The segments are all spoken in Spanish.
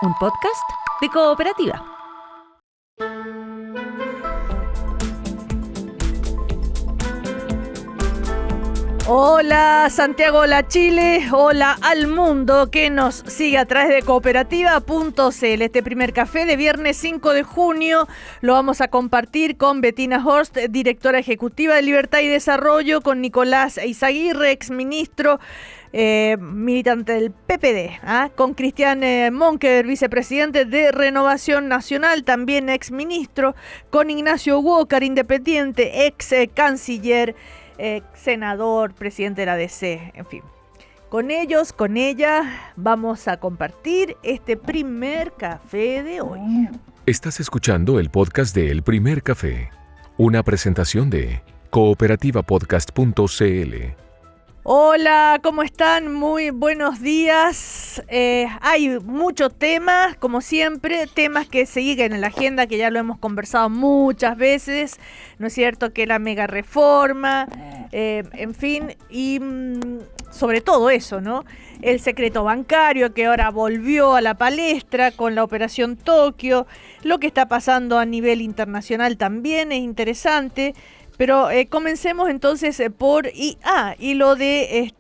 un podcast de Cooperativa. Hola Santiago, hola Chile, hola al mundo que nos sigue a través de cooperativa.cl. Este primer café de viernes 5 de junio lo vamos a compartir con Bettina Horst, directora ejecutiva de Libertad y Desarrollo, con Nicolás Eizaguirre, exministro, militante del PPD, con Cristian Monkever, vicepresidente de Renovación Nacional, también exministro, con Ignacio Walker, independiente, ex canciller, senador, presidente de la DC, en fin. Con ellos, con ella, vamos a compartir este primer café de hoy. Estás escuchando el podcast de El Primer Café, una presentación de cooperativapodcast.cl. Hola, ¿cómo están? Muy buenos días. Hay muchos temas, como siempre, temas que siguen en la agenda, que ya lo hemos conversado muchas veces, ¿no es cierto? Que la mega reforma, en fin, y sobre todo eso, ¿no? El secreto bancario que ahora volvió a la palestra con la Operación Tokio, lo que está pasando a nivel internacional también es interesante. Pero comencemos entonces por y lo de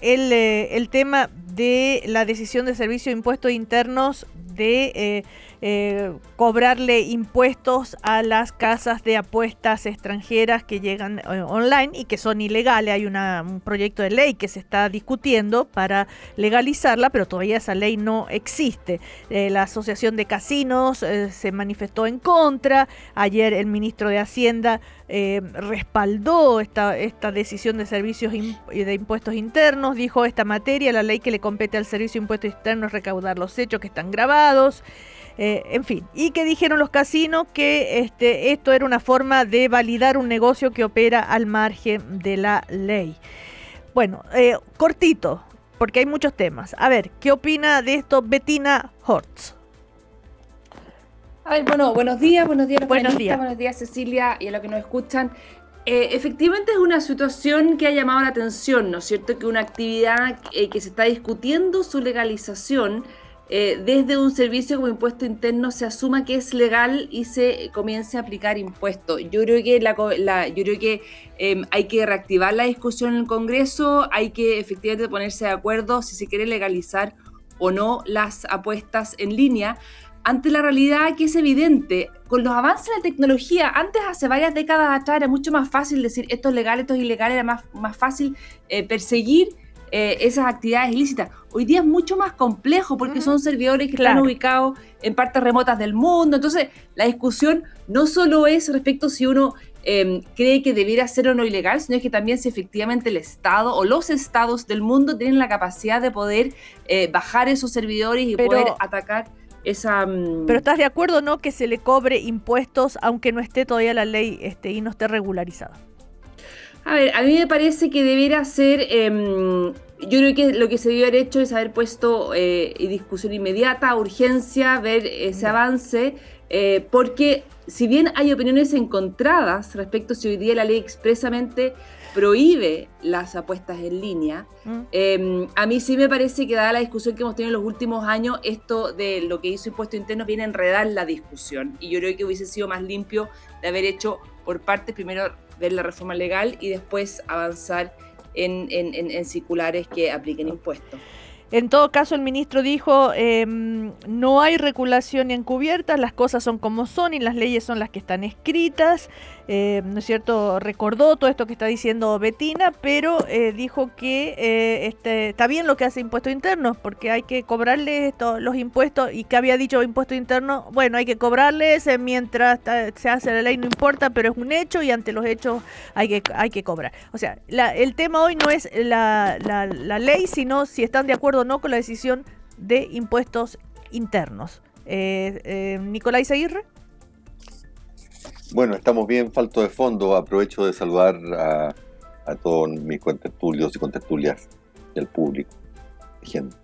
el tema de la decisión de Servicio de Impuestos Internos de cobrarle impuestos a las casas de apuestas extranjeras que llegan online y que son ilegales. Hay un proyecto de ley que se está discutiendo para legalizarla, pero todavía esa ley no existe. La Asociación de Casinos se manifestó en contra. Ayer el ministro de Hacienda respaldó esta decisión de servicios de impuestos internos. Dijo: esta materia, la ley que le compete al Servicio de Impuestos Internos es recaudar los hechos que están grabados. En fin, y que dijeron los casinos que esto era una forma de validar un negocio que opera al margen de la ley. Bueno, cortito, porque hay muchos temas. A ver, ¿qué opina de esto Bettina Horst? A ver, bueno, buenos días Buenos días. buenos días Cecilia y a los que nos escuchan. Efectivamente es una situación que ha llamado la atención, ¿no es cierto? Que una actividad que se está discutiendo su legalización desde un servicio como impuesto interno se asuma que es legal y se comience a aplicar impuestos. Yo creo que hay que reactivar la discusión en el Congreso, hay que efectivamente ponerse de acuerdo si se quiere legalizar o no las apuestas en línea, ante la realidad que es evidente. Con los avances de la tecnología, antes, hace varias décadas atrás, era mucho más fácil decir esto es legal, esto es ilegal, era más fácil perseguir esas actividades ilícitas. Hoy día es mucho más complejo porque son servidores que están ubicados en partes remotas del mundo. Entonces, la discusión no solo es respecto si uno cree que debiera ser o no ilegal, sino que también si efectivamente el Estado o los estados del mundo tienen la capacidad de poder bajar esos servidores y poder atacar esa... Pero ¿estás de acuerdo, no, que se le cobre impuestos aunque no esté todavía la ley y no esté regularizada? A ver, a mí me parece que debiera ser, yo creo que lo que se debió haber hecho es haber puesto discusión inmediata, urgencia, ver ese avance, porque si bien hay opiniones encontradas respecto a si hoy día la ley expresamente prohíbe las apuestas en línea, a mí sí me parece que, dada la discusión que hemos tenido en los últimos años, esto de lo que hizo Impuesto Interno viene a enredar la discusión, y yo creo que hubiese sido más limpio de haber hecho por partes, primero ver la reforma legal y después avanzar en circulares que apliquen impuestos. En todo caso, el ministro dijo, no hay regulación encubierta, las cosas son como son y las leyes son las que están escritas, ¿no es cierto? Recordó todo esto que está diciendo Bettina, pero dijo que está bien lo que hace Impuestos Internos, porque hay que cobrarle los impuestos, y que había dicho Impuestos Internos, bueno, hay que cobrarles mientras se hace la ley, no importa, pero es un hecho y ante los hechos hay que cobrar. O sea, el tema hoy no es la ley, sino si están de acuerdo o no con la decisión de impuestos internos. Nicolás Eizaguirre. Bueno, estamos bien falto de fondo. Aprovecho de saludar a todos mis contertulios y contertulias del público. Gente.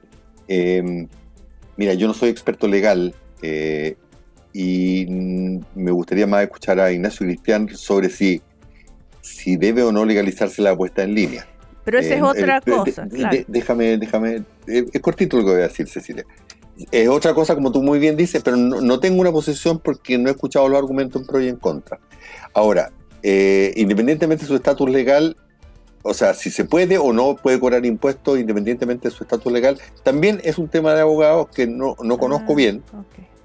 Mira, yo no soy experto legal y me gustaría más escuchar a Ignacio y Cristian sobre si debe o no legalizarse la apuesta en línea. Pero esa es otra cosa, claro. Déjame, es cortito lo que voy a decir, Cecilia. Es otra cosa, como tú muy bien dices, pero no tengo una posición porque no he escuchado los argumentos en pro y en contra. Ahora, independientemente de su estatus legal, o sea, si se puede o no puede cobrar impuestos independientemente de su estatus legal, también es un tema de abogados que no conozco bien.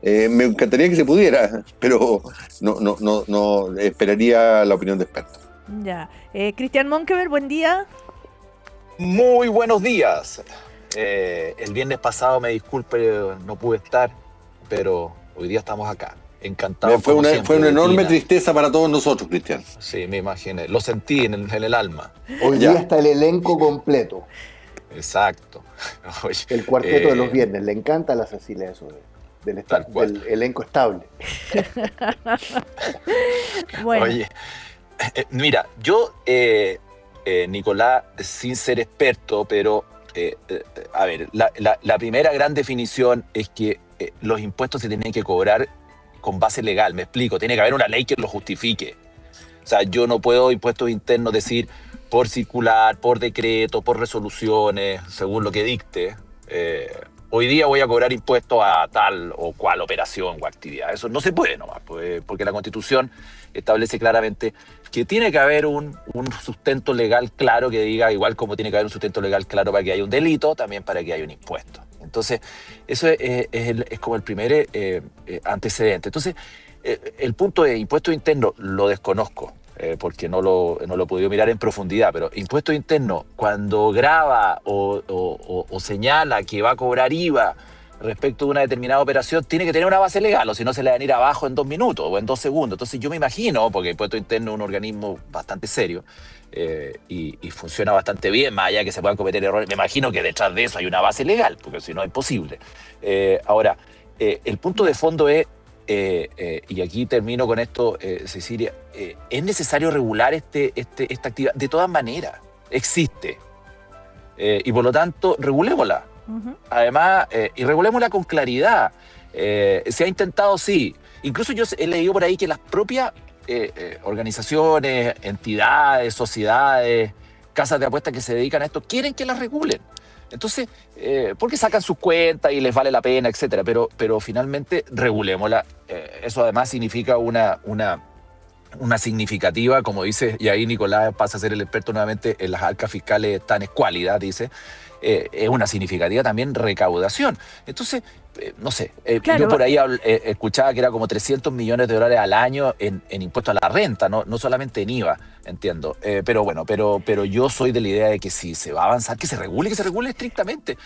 Okay. Me encantaría que se pudiera, pero no esperaría la opinión de expertos. Ya. Cristian Monkever, buen día. Muy buenos días. El viernes pasado, me disculpe, no pude estar, pero hoy día estamos acá. Encantado. Fue una enorme tristeza para todos nosotros, Cristian. Sí, me imaginé. Lo sentí en el alma. Hoy día está el elenco completo. Exacto. Oye, el cuarteto de los viernes. Le encanta a la Cecilia eso del elenco estable. Bueno. Oye, mira, yo, Nicolás, sin ser experto, pero a ver, la primera gran definición es que los impuestos se tienen que cobrar con base legal. Me explico, tiene que haber una ley que lo justifique. O sea, yo no puedo impuestos internos decir por circular, por decreto, por resoluciones, según lo que dicte. Hoy día voy a cobrar impuestos a tal o cual operación o actividad. Eso no se puede nomás, porque la Constitución establece claramente que tiene que haber un sustento legal claro que diga, igual como tiene que haber un sustento legal claro para que haya un delito, también para que haya un impuesto. Entonces, eso es como el primer antecedente. Entonces, el punto de impuesto interno lo desconozco, porque no lo he podido mirar en profundidad, pero impuesto interno, cuando graba o señala que va a cobrar IVA respecto de una determinada operación, tiene que tener una base legal, o si no se le van a ir abajo en 2 minutos o en 2 segundos. Entonces yo me imagino, porque impuesto interno es un organismo bastante serio y funciona bastante bien, más allá de que se puedan cometer errores, me imagino que detrás de eso hay una base legal, porque si no es imposible. Ahora, el punto de fondo es, y aquí termino con esto, Cecilia, es necesario regular esta actividad. De todas maneras, existe. Y por lo tanto, regulémosla. Uh-huh. Además, y regulémosla con claridad. Se ha intentado, sí. Incluso yo he leído por ahí que las propias organizaciones, entidades, sociedades, casas de apuestas que se dedican a esto, quieren que las regulen. Entonces, porque sacan sus cuentas y les vale la pena, etcétera, pero finalmente regulémosla. Eso además significa una significativa, como dice, y ahí Nicolás pasa a ser el experto nuevamente en las arcas fiscales tan escuálidas, dice, es una significativa también recaudación. Entonces, no sé, claro. Yo por ahí escuchaba que era como $300 millones al año en impuestos a la renta, no solamente en IVA, entiendo. Pero bueno, pero yo soy de la idea de que si se va a avanzar, que se regule estrictamente.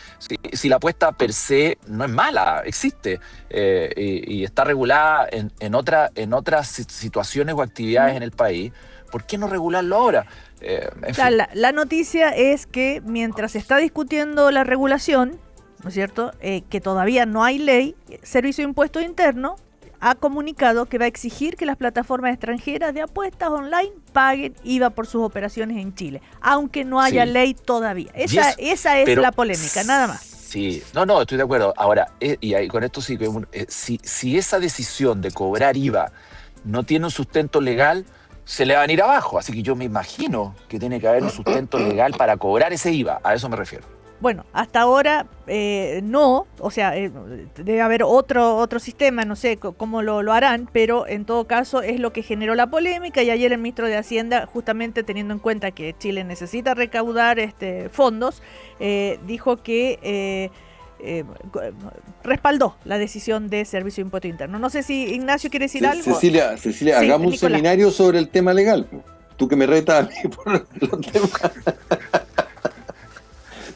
Si la apuesta per se no es mala, existe y está regulada en otras situaciones o actividades en el país, ¿por qué no regularlo ahora? La noticia es que mientras se está discutiendo la regulación, ¿no es cierto?, que todavía no hay ley, Servicio de Impuestos Internos ha comunicado que va a exigir que las plataformas extranjeras de apuestas online paguen IVA por sus operaciones en Chile, aunque no haya ley todavía. Esa es la polémica, nada más. Sí, no, estoy de acuerdo. Ahora, y ahí, con esto sí que si esa decisión de cobrar IVA no tiene un sustento legal, se le van a ir abajo. Así que yo me imagino que tiene que haber un sustento legal para cobrar ese IVA. A eso me refiero. Bueno, hasta ahora no, o sea, debe haber otro sistema, no sé cómo lo harán, pero en todo caso es lo que generó la polémica y ayer el ministro de Hacienda, justamente teniendo en cuenta que Chile necesita recaudar fondos, dijo que respaldó la decisión de Servicio de Impuesto Interno. No sé si Ignacio quiere decir algo. Cecilia, sí, hagamos un seminario sobre el tema legal. Tú que me retas a mí por los temas.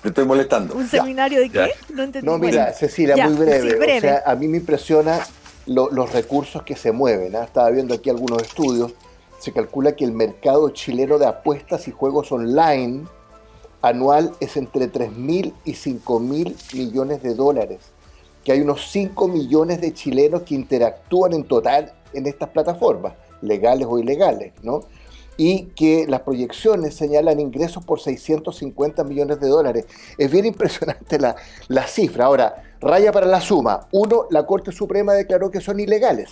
Te estoy molestando. ¿Un seminario de qué? No entendí. No, mira, Cecilia, muy breve. Sí, breve. O sea, a mí me impresiona los recursos que se mueven. Estaba viendo aquí algunos estudios. Se calcula que el mercado chileno de apuestas y juegos online anual es entre 3.000 y 5.000 millones de dólares. Que hay unos 5 millones de chilenos que interactúan en total en estas plataformas, legales o ilegales, ¿no? Y que las proyecciones señalan ingresos por 650 millones de dólares. Es bien impresionante la cifra. Ahora, raya para la suma. 1, la Corte Suprema declaró que son ilegales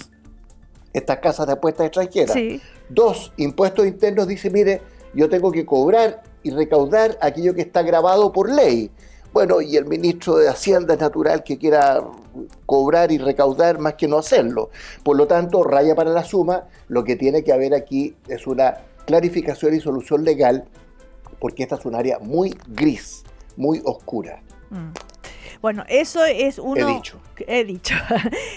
estas casas de apuestas extranjeras. Sí. 2, Impuestos Internos dice, mire, yo tengo que cobrar y recaudar aquello que está grabado por ley. Bueno, y el ministro de Hacienda es natural que quiera cobrar y recaudar más que no hacerlo. Por lo tanto, raya para la suma, lo que tiene que haber aquí es una clarificación y solución legal, porque esta es un área muy gris, muy oscura. Bueno, eso es uno... He dicho.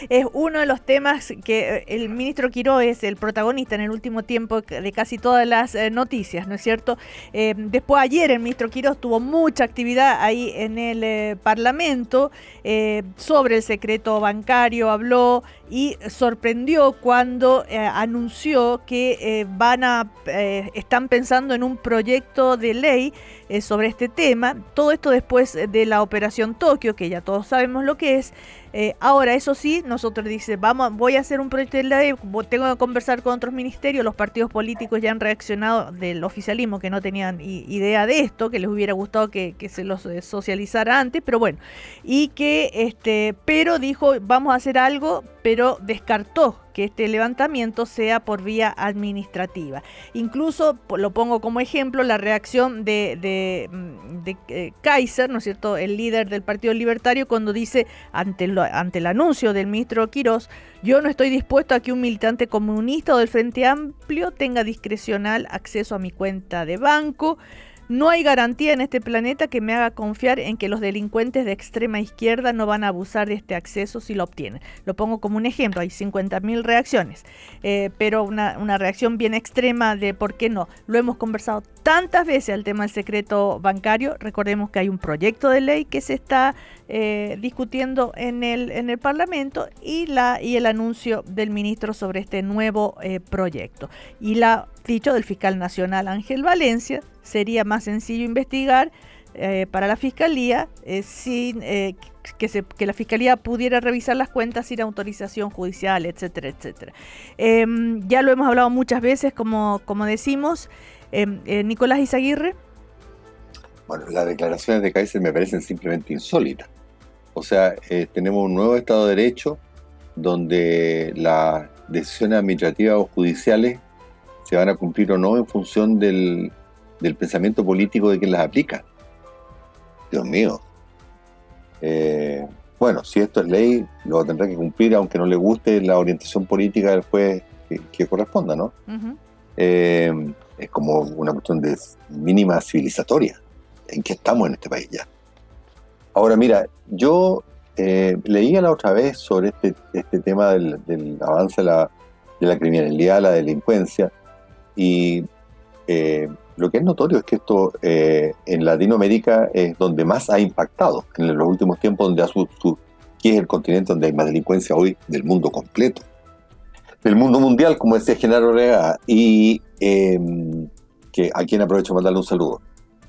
Es uno de los temas que el ministro Quirós es el protagonista en el último tiempo de casi todas las noticias, ¿no es cierto? Después ayer el ministro Quirós tuvo mucha actividad ahí en el Parlamento sobre el secreto bancario, habló y sorprendió cuando anunció que están pensando en un proyecto de ley sobre este tema. Todo esto después de la Operación Tokio, que ya todos sabemos lo que es. Ahora, eso sí, nosotros voy a hacer un proyecto de ley, tengo que conversar con otros ministerios, los partidos políticos ya han reaccionado del oficialismo que no tenían idea de esto, que les hubiera gustado que se los socializara antes, pero bueno, y que pero dijo, vamos a hacer algo, pero descartó que este levantamiento sea por vía administrativa. Incluso, lo pongo como ejemplo, la reacción de Kaiser, ¿no es cierto?, el líder del Partido Libertario, cuando dice, ante el anuncio del ministro Quirós, yo no estoy dispuesto a que un militante comunista o del Frente Amplio tenga discrecional acceso a mi cuenta de banco. No hay garantía en este planeta que me haga confiar en que los delincuentes de extrema izquierda no van a abusar de este acceso si lo obtienen. Lo pongo como un ejemplo, hay 50.000 reacciones, pero una reacción bien extrema de por qué no. Lo hemos conversado tantas veces el tema del secreto bancario. Recordemos que hay un proyecto de ley que se está discutiendo en el Parlamento y el anuncio del ministro sobre este nuevo proyecto. Y dicho del fiscal nacional Ángel Valencia, sería más sencillo investigar para la Fiscalía sin que la Fiscalía pudiera revisar las cuentas sin autorización judicial, etcétera, etcétera. Ya lo hemos hablado muchas veces, como decimos. Nicolás Izaguirre. Bueno, las declaraciones de Kaiser me parecen simplemente insólitas. O sea, tenemos un nuevo Estado de Derecho donde las decisiones administrativas o judiciales se van a cumplir o no en función del pensamiento político de quien las aplica. Dios mío. Bueno, si esto es ley, lo tendrá que cumplir, aunque no le guste la orientación política del juez que corresponda, ¿no? Uh-huh. Es como una cuestión de mínima civilizatoria. ¿En qué estamos en este país ya? Ahora, mira, yo leía la otra vez sobre este tema del avance de la criminalidad, la delincuencia, y lo que es notorio es que esto en Latinoamérica es donde más ha impactado en los últimos tiempos, donde que es el continente donde hay más delincuencia hoy del mundo completo, del mundo mundial, como decía Genaro Orega, y a quien aprovecho para darle un saludo.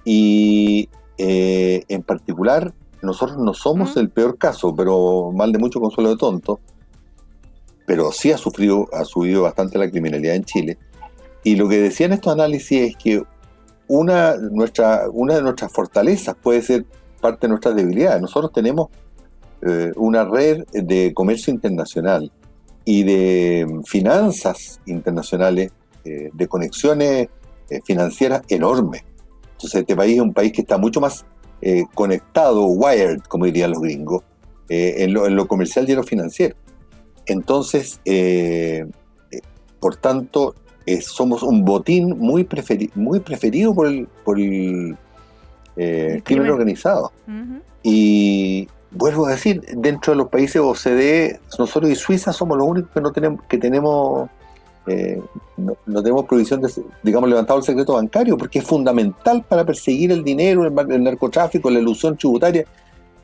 Y en particular, nosotros no somos el peor caso, pero mal de mucho consuelo de tonto, pero sí ha subido bastante la criminalidad en Chile. Y lo que decían estos análisis es que una de nuestras fortalezas puede ser parte de nuestras debilidades. Nosotros tenemos una red de comercio internacional y de finanzas internacionales, de conexiones financieras enormes. Entonces este país es un país que está mucho más conectado, wired, como dirían los gringos, en lo comercial y en lo financiero. Entonces, por tanto, somos un botín muy preferido por el crimen organizado. Uh-huh. Y vuelvo a decir, dentro de los países OCDE, nosotros y Suiza somos los únicos que no tenemos prohibición de, digamos, levantado el secreto bancario, porque es fundamental para perseguir el dinero, el narcotráfico, la elusión tributaria.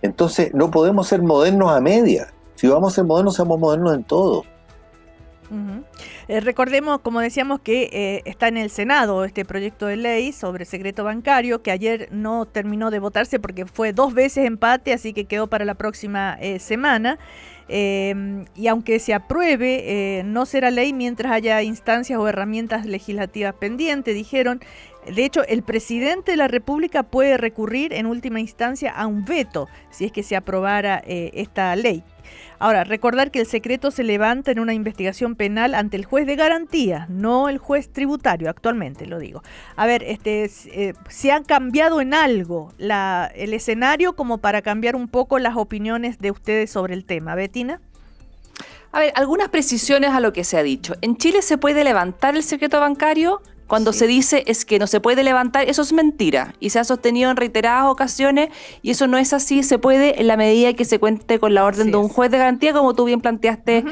Entonces no podemos ser modernos a medias. Si vamos a ser modernos, seamos modernos en todo. Uh-huh. Recordemos, como decíamos, que está en el Senado este proyecto de ley sobre secreto bancario, que ayer no terminó de votarse porque fue 2 veces empate, así que quedó para la próxima semana. Y aunque se apruebe, no será ley mientras haya instancias o herramientas legislativas pendientes, dijeron. De hecho, el presidente de la República puede recurrir en última instancia a un veto si es que se aprobara esta ley. Ahora, recordar que el secreto se levanta en una investigación penal ante el juez de garantía, no el juez tributario, actualmente lo digo. A ver, ¿se ha cambiado en algo el escenario como para cambiar un poco las opiniones de ustedes sobre el tema? Betina. A ver, algunas precisiones a lo que se ha dicho. En Chile se puede levantar el secreto bancario. Cuando se dice es que no se puede levantar, eso es mentira y se ha sostenido en reiteradas ocasiones y eso no es así, se puede en la medida que se cuente con la orden de un juez de garantía, como tú bien planteaste,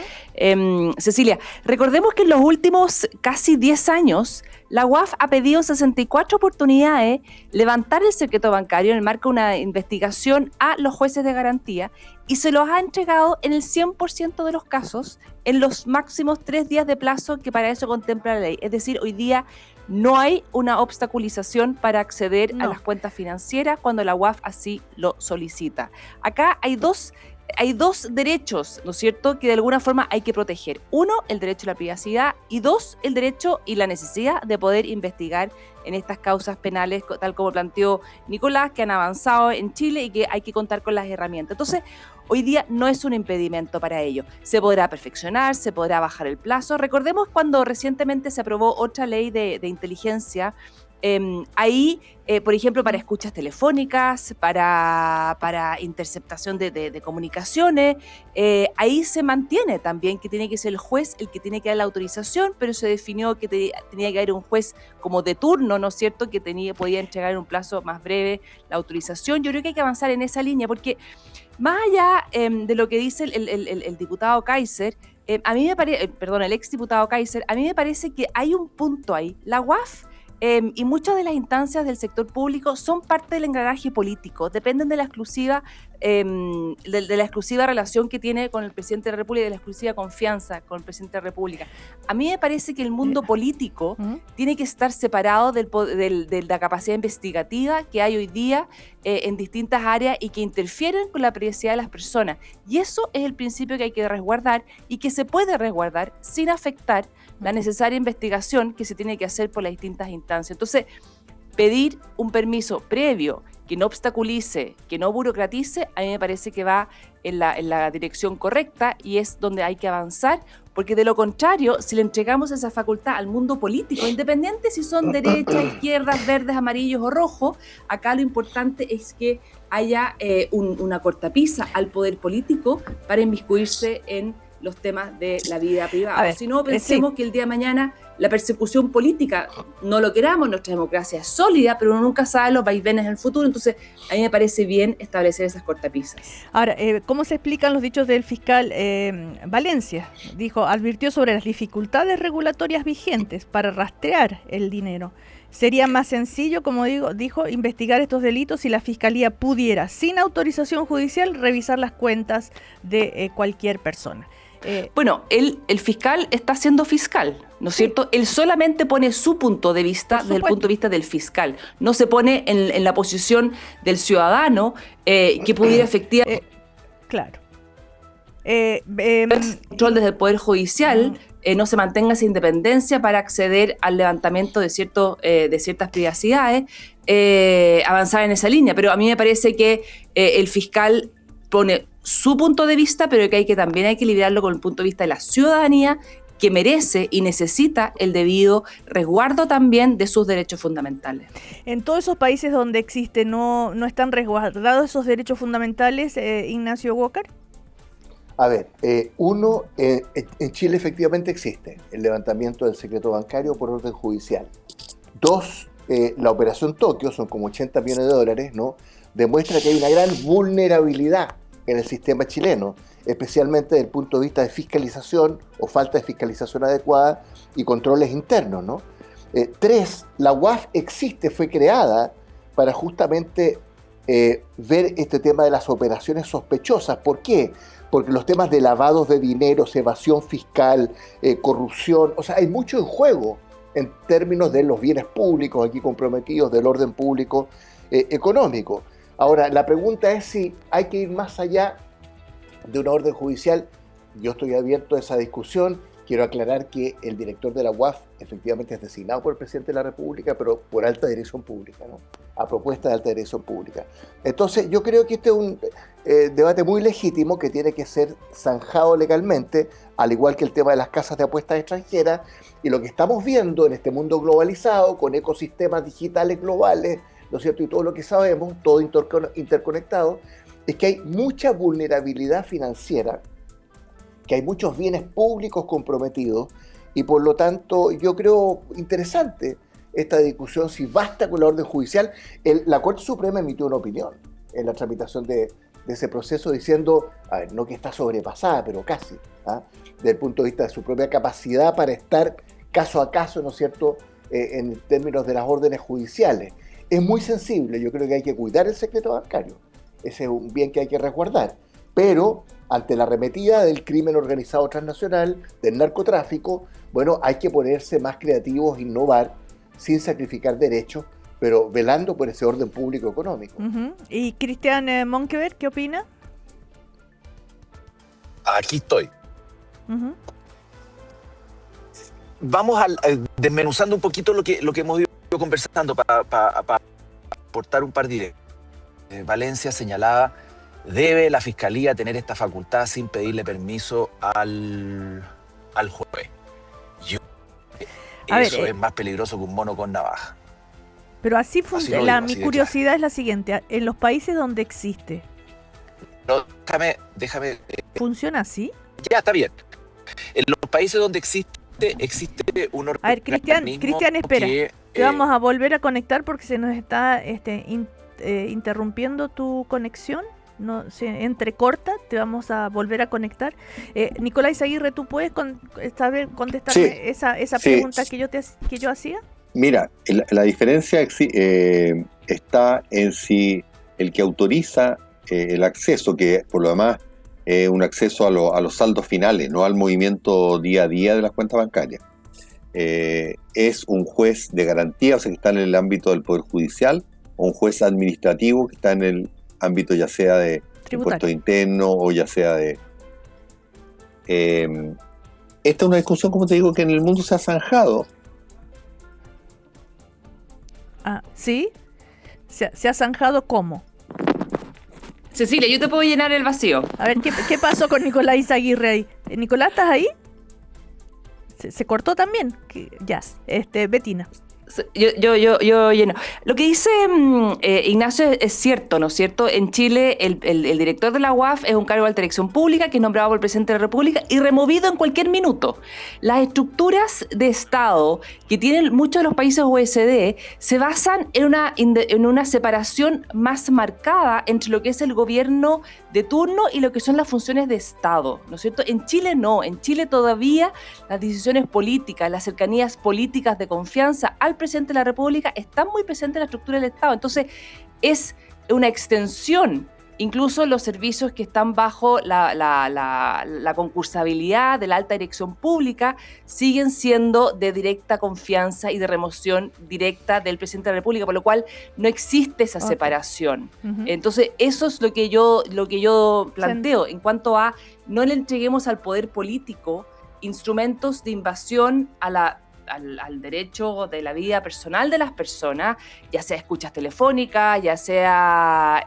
Cecilia. Recordemos que en los últimos casi 10 años, la UAF ha pedido 64 oportunidades levantar el secreto bancario en el marco de una investigación a los jueces de garantía y se los ha entregado en el 100% de los casos en los máximos 3 días de plazo que para eso contempla la ley. Es decir, hoy día no hay una obstaculización para acceder a las cuentas financieras cuando la UAF así lo solicita. Acá hay dos derechos, ¿no es cierto?, que de alguna forma hay que proteger. Uno, el derecho a la privacidad y dos, el derecho y la necesidad de poder investigar en estas causas penales, tal como planteó Nicolás, que han avanzado en Chile y que hay que contar con las herramientas. Entonces, hoy día no es un impedimento para ello. Se podrá perfeccionar, se podrá bajar el plazo. Recordemos cuando recientemente se aprobó otra ley de inteligencia. Ahí, por ejemplo, para escuchas telefónicas, para interceptación de comunicaciones, ahí se mantiene también que tiene que ser el juez el que tiene que dar la autorización, pero se definió que tenía que haber un juez como de turno, ¿no es cierto?, que podía entregar en un plazo más breve la autorización. Yo creo que hay que avanzar en esa línea, porque más allá de lo que dice el diputado Kaiser, a mí me parece, el exdiputado Kaiser, a mí me parece que hay un punto ahí. La UAF y muchas de las instancias del sector público son parte del engranaje político, dependen de la exclusiva de la exclusiva relación que tiene con el presidente de la República y de la exclusiva confianza con el presidente de la República. A mí me parece que el mundo político tiene que estar separado de la capacidad investigativa que hay hoy día en distintas áreas y que interfieren con la privacidad de las personas. Y eso es el principio que hay que resguardar y que se puede resguardar sin afectar la necesaria investigación que se tiene que hacer por las distintas instancias. Entonces, pedir un permiso previo que no obstaculice, que no burocratice, a mí me parece que va en la dirección correcta y es donde hay que avanzar, porque de lo contrario, si le entregamos esa facultad al mundo político, independiente si son derechas, izquierdas, verdes, amarillos o rojos, acá lo importante es que haya una cortapisa al poder político para inmiscuirse en los temas de la vida privada. Si no, pensemos que el día de mañana la persecución política, no lo queramos, nuestra democracia es sólida, pero uno nunca sabe los vaivenes en el futuro, entonces a mí me parece bien establecer esas cortapisas. Ahora, ¿cómo se explican los dichos del fiscal Valencia? Advirtió sobre las dificultades regulatorias vigentes para rastrear el dinero. Sería más sencillo, como dijo, investigar estos delitos si la Fiscalía pudiera, sin autorización judicial, revisar las cuentas de cualquier persona. Bueno, el fiscal está siendo fiscal, ¿no es cierto? Él solamente pone su punto de vista desde el punto de vista del fiscal. No se pone en la posición del ciudadano que pudiera efectivamente... claro. control desde el Poder Judicial, no se mantenga esa independencia para acceder al levantamiento de ciertas privacidades, avanzar en esa línea. Pero a mí me parece que el fiscal pone su punto de vista, pero que también hay que lidiarlo con el punto de vista de la ciudadanía, que merece y necesita el debido resguardo también de sus derechos fundamentales. En todos esos países donde existe, ¿no están resguardados esos derechos fundamentales, Ignacio Walker? A ver, en Chile efectivamente existe el levantamiento del secreto bancario por orden judicial. 2, la operación Tokio, son como 80 millones de dólares, ¿no? Demuestra que hay una gran vulnerabilidad en el sistema chileno, especialmente desde el punto de vista de fiscalización o falta de fiscalización adecuada y controles internos, ¿no? 3, la UAF fue creada para justamente ver este tema de las operaciones sospechosas. ¿Por qué? Porque los temas de lavados de dinero, evasión fiscal, corrupción, o sea, hay mucho en juego en términos de los bienes públicos aquí comprometidos, del orden público económico. Ahora, la pregunta es si hay que ir más allá de una orden judicial. Yo estoy abierto a esa discusión Quiero aclarar que el director de la UAF efectivamente es designado por el presidente de la República, pero por alta dirección pública, ¿no? A propuesta de alta dirección pública. Entonces, yo creo que este es un debate muy legítimo que tiene que ser zanjado legalmente, al igual que el tema de las casas de apuestas extranjeras. Y lo que estamos viendo en este mundo globalizado, con ecosistemas digitales globales, ¿no es cierto? Y todo lo que sabemos, todo interconectado, es que hay mucha vulnerabilidad financiera, que hay muchos bienes públicos comprometidos, y por lo tanto yo creo interesante esta discusión, si basta con la orden judicial. La Corte Suprema emitió una opinión en la tramitación de ese proceso diciendo, a ver, no que está sobrepasada, pero casi, desde el punto de vista de su propia capacidad para estar caso a caso, ¿no es cierto?, en términos de las órdenes judiciales. Es muy sensible, yo creo que hay que cuidar el secreto bancario, ese es un bien que hay que resguardar, pero ante la arremetida del crimen organizado transnacional, del narcotráfico, bueno, hay que ponerse más creativos, innovar, sin sacrificar derechos, pero velando por ese orden público económico. ¿Y Cristian Monkeberg, qué opina? Aquí estoy. Vamos desmenuzando un poquito lo que hemos ido conversando para aportar un par de ideas. Valencia señalaba, ¿debe la Fiscalía tener esta facultad sin pedirle permiso al juez? Eso es más peligroso que un mono con navaja. Pero así funciona. Mi curiosidad es la siguiente. En los países donde existe, no, déjame. ¿Funciona así? Ya, está bien. En los países donde existe un organismo. A ver, Cristian, espera. Te vamos a volver a conectar porque se nos está interrumpiendo tu conexión. No, se entrecorta, te vamos a volver a conectar. Nicolás Izaguirre, ¿tú puedes contestarme esa pregunta que yo hacía? Mira, la diferencia está en si el que autoriza el acceso, que por lo demás es un acceso a los saldos finales, no al movimiento día a día de las cuentas bancarias, es un juez de garantía, o sea, que está en el ámbito del Poder Judicial, o un juez administrativo que está en el ámbito ya sea de impuestos internos o ya sea de... esta es una discusión, como te digo, que en el mundo se ha zanjado. ¿Sí? ¿Se ha zanjado cómo? Cecilia, yo te puedo llenar el vacío. A ver, ¿qué pasó con Nicolás Izaguirre ahí? Nicolás, ¿estás ahí? ¿Se cortó también? Betina. Yo lleno. Lo que dice Ignacio es cierto, ¿no es cierto? En Chile el director de la UAF es un cargo de alta dirección pública que es nombrado por el presidente de la República y removido en cualquier minuto. Las estructuras de Estado que tienen muchos de los países OECD se basan en una separación más marcada entre lo que es el gobierno de turno y lo que son las funciones de Estado, ¿no es cierto? En Chile no, en Chile todavía las decisiones políticas, las cercanías políticas de confianza al presidente de la República están muy presentes en la estructura del Estado. Entonces, es una extensión, incluso los servicios que están bajo la concursabilidad de la alta dirección pública siguen siendo de directa confianza y de remoción directa del presidente de la República, por lo cual no existe esa separación. Entonces, eso es lo que yo planteo en cuanto a no le entreguemos al poder político instrumentos de invasión al derecho de la vida personal de las personas, ya sea escuchas telefónicas, ya sea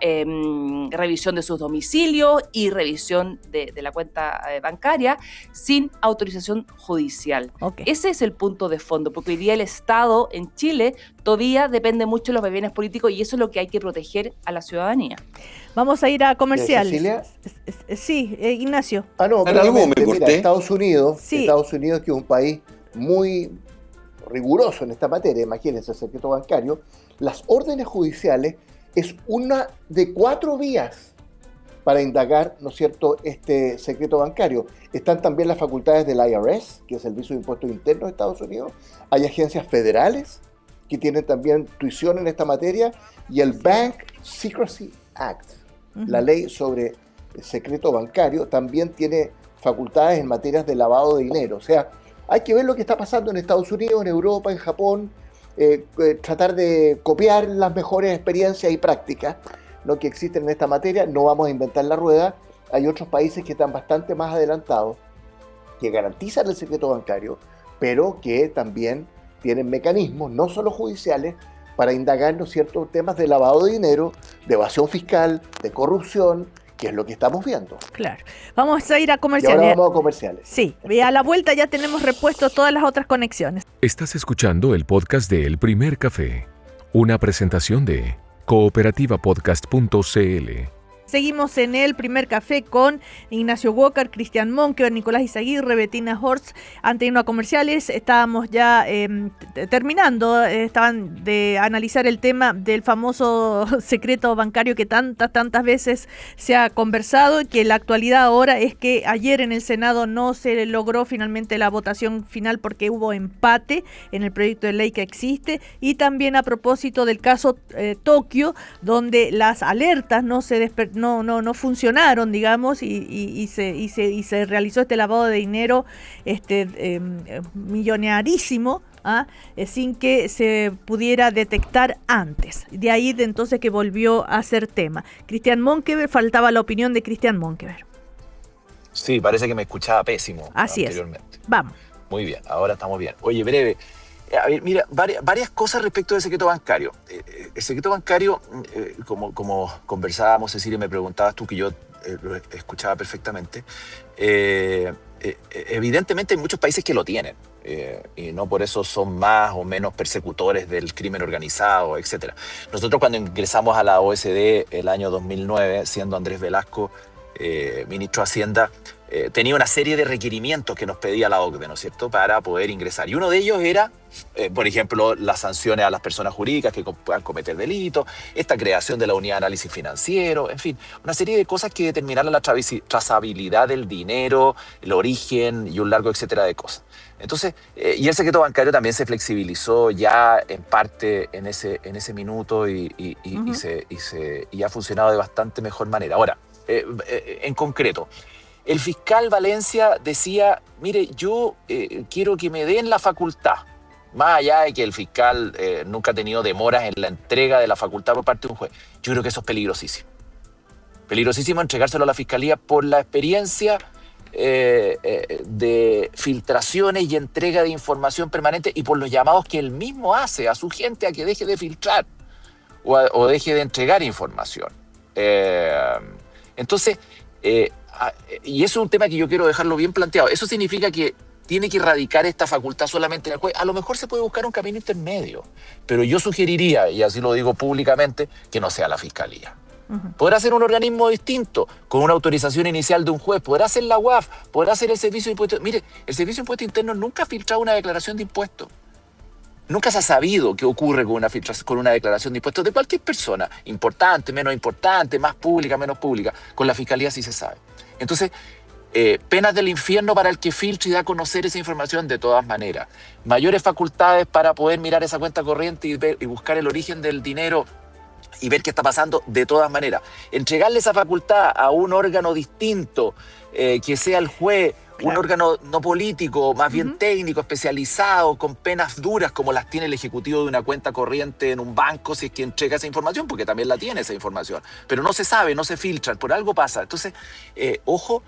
revisión de sus domicilios y revisión de la cuenta bancaria sin autorización judicial. Ese es el punto de fondo, porque hoy día el Estado en Chile todavía depende mucho de los bienes políticos y eso es lo que hay que proteger a la ciudadanía. Vamos a ir a comerciales. ¿Cecilia? Sí, Ignacio. No, pero mira, Estados Unidos, que es un país muy riguroso en esta materia, imagínense, el secreto bancario, las órdenes judiciales es una de 4 vías para indagar, ¿no es cierto?, este secreto bancario. Están también las facultades del IRS, que es el Servicio de Impuestos Internos de Estados Unidos, hay agencias federales que tienen también tuición en esta materia, y el Bank Secrecy Act, la ley sobre el secreto bancario, también tiene facultades en materias de lavado de dinero. O sea, hay que ver lo que está pasando en Estados Unidos, en Europa, en Japón, tratar de copiar las mejores experiencias y prácticas, ¿no?, que existen en esta materia. No vamos a inventar la rueda, hay otros países que están bastante más adelantados. que garantizan el secreto bancario, pero que también tienen mecanismos, no solo judiciales, para indagar, ¿no es cierto?, temas de lavado de dinero, de evasión fiscal, de corrupción, que es lo que estamos viendo. Claro. Vamos a ir a comerciales. Y ahora vamos a comerciales. Sí, y a la vuelta ya tenemos repuesto todas las otras conexiones. Estás escuchando el podcast de El Primer Café, una presentación de cooperativapodcast.cl. Seguimos en el primer café con Ignacio Walker, Cristian Monkever, Nicolás Izaguirre, Bettina Horst. Antes de irnos a comerciales, estábamos ya terminando, estaban de analizar el tema del famoso secreto bancario que tantas veces se ha conversado, y que la actualidad ahora es que ayer en el Senado no se logró finalmente la votación final porque hubo empate en el proyecto de ley que existe, y también a propósito del caso Tokio, donde las alertas no funcionaron, digamos, y se realizó este lavado de dinero millonarísimo, sin que se pudiera detectar antes. De ahí entonces que volvió a ser tema. Cristian Monkever, faltaba la opinión de Cristian Monkever. Sí, parece que me escuchaba pésimo. Así anteriormente. Es. Vamos. Muy bien, ahora estamos bien. Oye, breve. A ver, mira, varias cosas respecto del secreto bancario. El secreto bancario, como conversábamos, Cecilia, me preguntabas tú, que yo lo escuchaba perfectamente, evidentemente hay muchos países que lo tienen, y no por eso son más o menos persecutores del crimen organizado, etc. Nosotros cuando ingresamos a la OSD el año 2009, siendo Andrés Velasco ministro de Hacienda, tenía una serie de requerimientos que nos pedía la OCDE, ¿no es cierto?, para poder ingresar. Y uno de ellos era, por ejemplo, las sanciones a las personas jurídicas que puedan cometer delitos, esta creación de la unidad de análisis financiero, en fin, una serie de cosas que determinaran la trazabilidad del dinero, el origen y un largo etcétera de cosas. Entonces, y el secreto bancario también se flexibilizó ya en parte en ese minuto y ha funcionado de bastante mejor manera. Ahora, en concreto, el fiscal Valencia decía, mire, yo quiero que me den la facultad, más allá de que el fiscal nunca ha tenido demoras en la entrega de la facultad por parte de un juez. Yo creo que eso es peligrosísimo. Peligrosísimo entregárselo a la fiscalía por la experiencia de filtraciones y entrega de información permanente y por los llamados que él mismo hace a su gente a que deje de filtrar o deje de entregar información. Entonces, y eso es un tema que yo quiero dejarlo bien planteado. Eso significa que tiene que radicar esta facultad solamente en el juez. A lo mejor se puede buscar un camino intermedio, pero yo sugeriría, y así lo digo públicamente, que no sea la fiscalía. Podrá ser un organismo distinto, con una autorización inicial de un juez, podrá ser la UAF, podrá ser el Servicio de Impuestos. Mire, el Servicio de Impuestos Internos nunca ha filtrado una declaración de impuestos. Nunca se ha sabido qué ocurre con una declaración de impuestos de cualquier persona, importante, menos importante, más pública, menos pública. Con la fiscalía sí se sabe. Entonces, penas del infierno para el que filtre y da a conocer esa información de todas maneras. Mayores facultades para poder mirar esa cuenta corriente y buscar el origen del dinero y ver qué está pasando de todas maneras. Entregarle esa facultad a un órgano distinto, que sea el juez, un órgano no político, más bien técnico, especializado, con penas duras como las tiene el ejecutivo de una cuenta corriente en un banco, si es que entrega esa información, porque también la tiene esa información. Pero no se sabe, no se filtra, por algo pasa. Entonces, ojo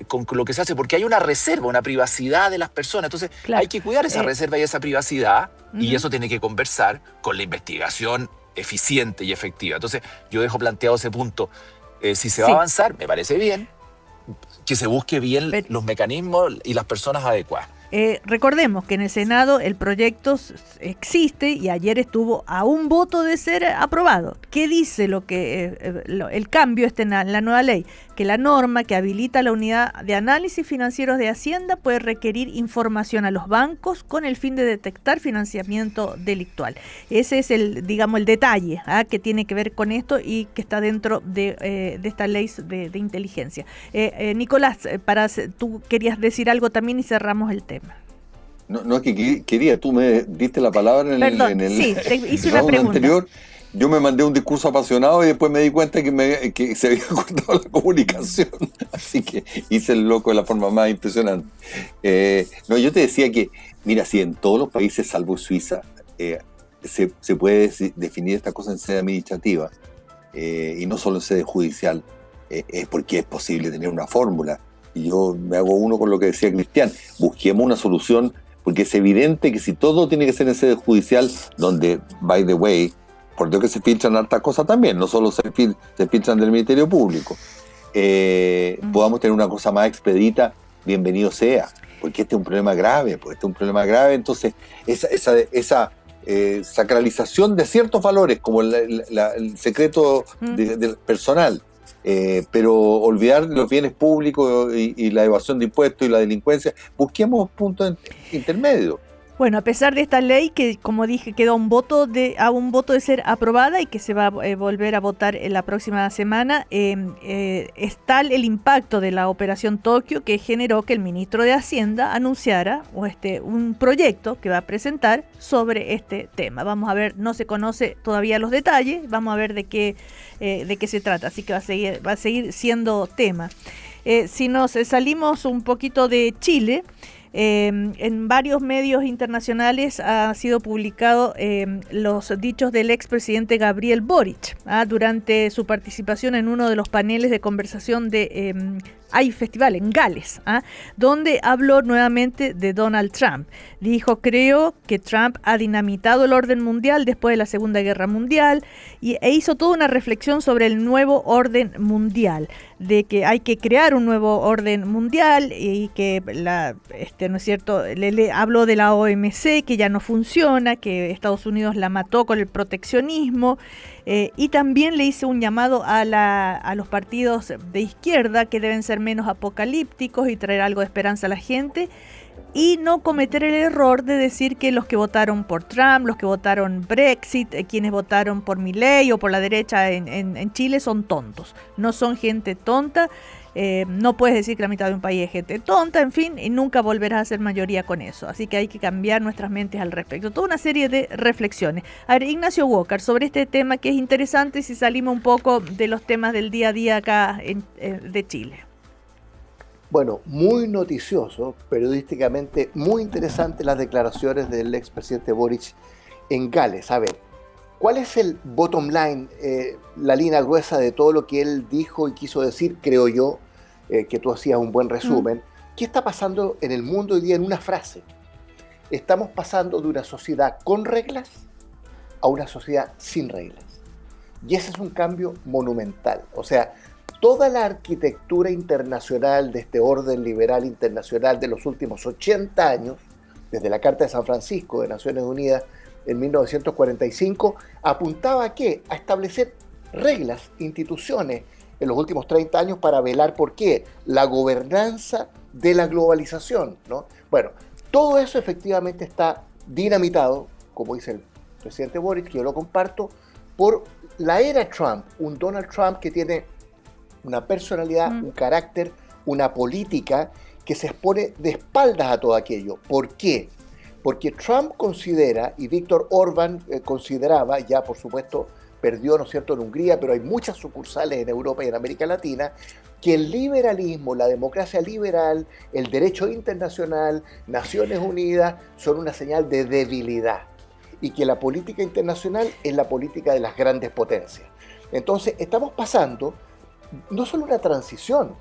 con lo que se hace, porque hay una reserva, una privacidad de las personas. Entonces, hay que cuidar esa reserva y esa privacidad, y eso tiene que conversar con la investigación eficiente y efectiva. Entonces, yo dejo planteado ese punto. Si se va a avanzar, me parece bien, que se busque bien los mecanismos y las personas adecuadas. Recordemos que en el Senado el proyecto existe y ayer estuvo a un voto de ser aprobado. ¿Qué dice el cambio en la nueva ley? Que la norma que habilita la unidad de análisis financieros de Hacienda puede requerir información a los bancos con el fin de detectar financiamiento delictual. Ese es el detalle que tiene que ver con esto y que está dentro de esta ley de inteligencia. Nicolás, tú querías decir algo también y cerramos el tema. No, es que quería, tú me diste la palabra en el te hice una pregunta anterior. Yo me mandé un discurso apasionado y después me di cuenta que se había cortado la comunicación. Así que hice el loco de la forma más impresionante. Yo te decía que, mira, si en todos los países, salvo Suiza, se puede definir esta cosa en sede administrativa y no solo en sede judicial, es porque es posible tener una fórmula. y yo me hago uno con lo que decía Cristian, busquemos una solución, porque es evidente que si todo tiene que ser en sede judicial, donde, by the way, por Dios que se filtran hartas cosas también, no solo se filtran del Ministerio Público, podamos tener una cosa más expedita, bienvenido sea, porque este es un problema grave, entonces esa sacralización de ciertos valores, como el secreto del personal, pero olvidar los bienes públicos y la evasión de impuestos y la delincuencia, busquemos puntos intermedios. Bueno, a pesar de esta ley que, como dije, quedó a un voto de ser aprobada y que se va a volver a votar en la próxima semana, es tal el impacto de la Operación Tokio que generó que el ministro de Hacienda anunciara un proyecto que va a presentar sobre este tema. Vamos a ver, no se conoce todavía los detalles, vamos a ver de qué se trata, así que va a seguir siendo tema. Si nos salimos un poquito de Chile, en varios medios internacionales ha sido publicado los dichos del expresidente Gabriel Boric durante su participación en uno de los paneles de conversación de festival en Gales, donde habló nuevamente de Donald Trump. Dijo: creo que Trump ha dinamitado el orden mundial después de la Segunda Guerra Mundial, e hizo toda una reflexión sobre el nuevo orden mundial, de que hay que crear un nuevo orden mundial y que ¿no es cierto? Le habló de la OMC, que ya no funciona, que Estados Unidos la mató con el proteccionismo, y también le hizo un llamado a los partidos de izquierda que deben ser menos apocalípticos y traer algo de esperanza a la gente, y no cometer el error de decir que los que votaron por Trump, los que votaron Brexit, quienes votaron por Milei o por la derecha en Chile son tontos. No son gente tonta. No puedes decir que la mitad de un país es gente tonta, en fin, y nunca volverás a ser mayoría con eso. Así que hay que cambiar nuestras mentes al respecto. Toda una serie de reflexiones. A ver, Ignacio Walker, sobre este tema que es interesante, si salimos un poco de los temas del día a día acá de Chile. Bueno, muy noticioso, periodísticamente muy interesante las declaraciones del expresidente Boric en Gales. A ver, ¿cuál es el bottom line, la línea gruesa de todo lo que él dijo y quiso decir? Creo yo que tú hacías un buen resumen. ¿Qué está pasando en el mundo hoy día en una frase? Estamos pasando de una sociedad con reglas a una sociedad sin reglas. Y ese es un cambio monumental. O sea, toda la arquitectura internacional de este orden liberal internacional de los últimos 80 años, desde la Carta de San Francisco de Naciones Unidas en 1945, apuntaba ¿a qué? A establecer reglas, instituciones en los últimos 30 años para velar por qué, la gobernanza de la globalización, ¿no? Bueno, todo eso efectivamente está dinamitado, como dice el presidente Boric, que yo lo comparto, por la era Trump, un Donald Trump que tiene una personalidad, un carácter, una política que se expone de espaldas a todo aquello. ¿Por qué? Porque Trump considera, y Víctor Orbán consideraba, ya por supuesto perdió, ¿no es cierto?, en Hungría, pero hay muchas sucursales en Europa y en América Latina, que el liberalismo, la democracia liberal, el derecho internacional, Naciones Unidas, son una señal de debilidad, y que la política internacional es la política de las grandes potencias. Entonces, estamos pasando no solo una transición.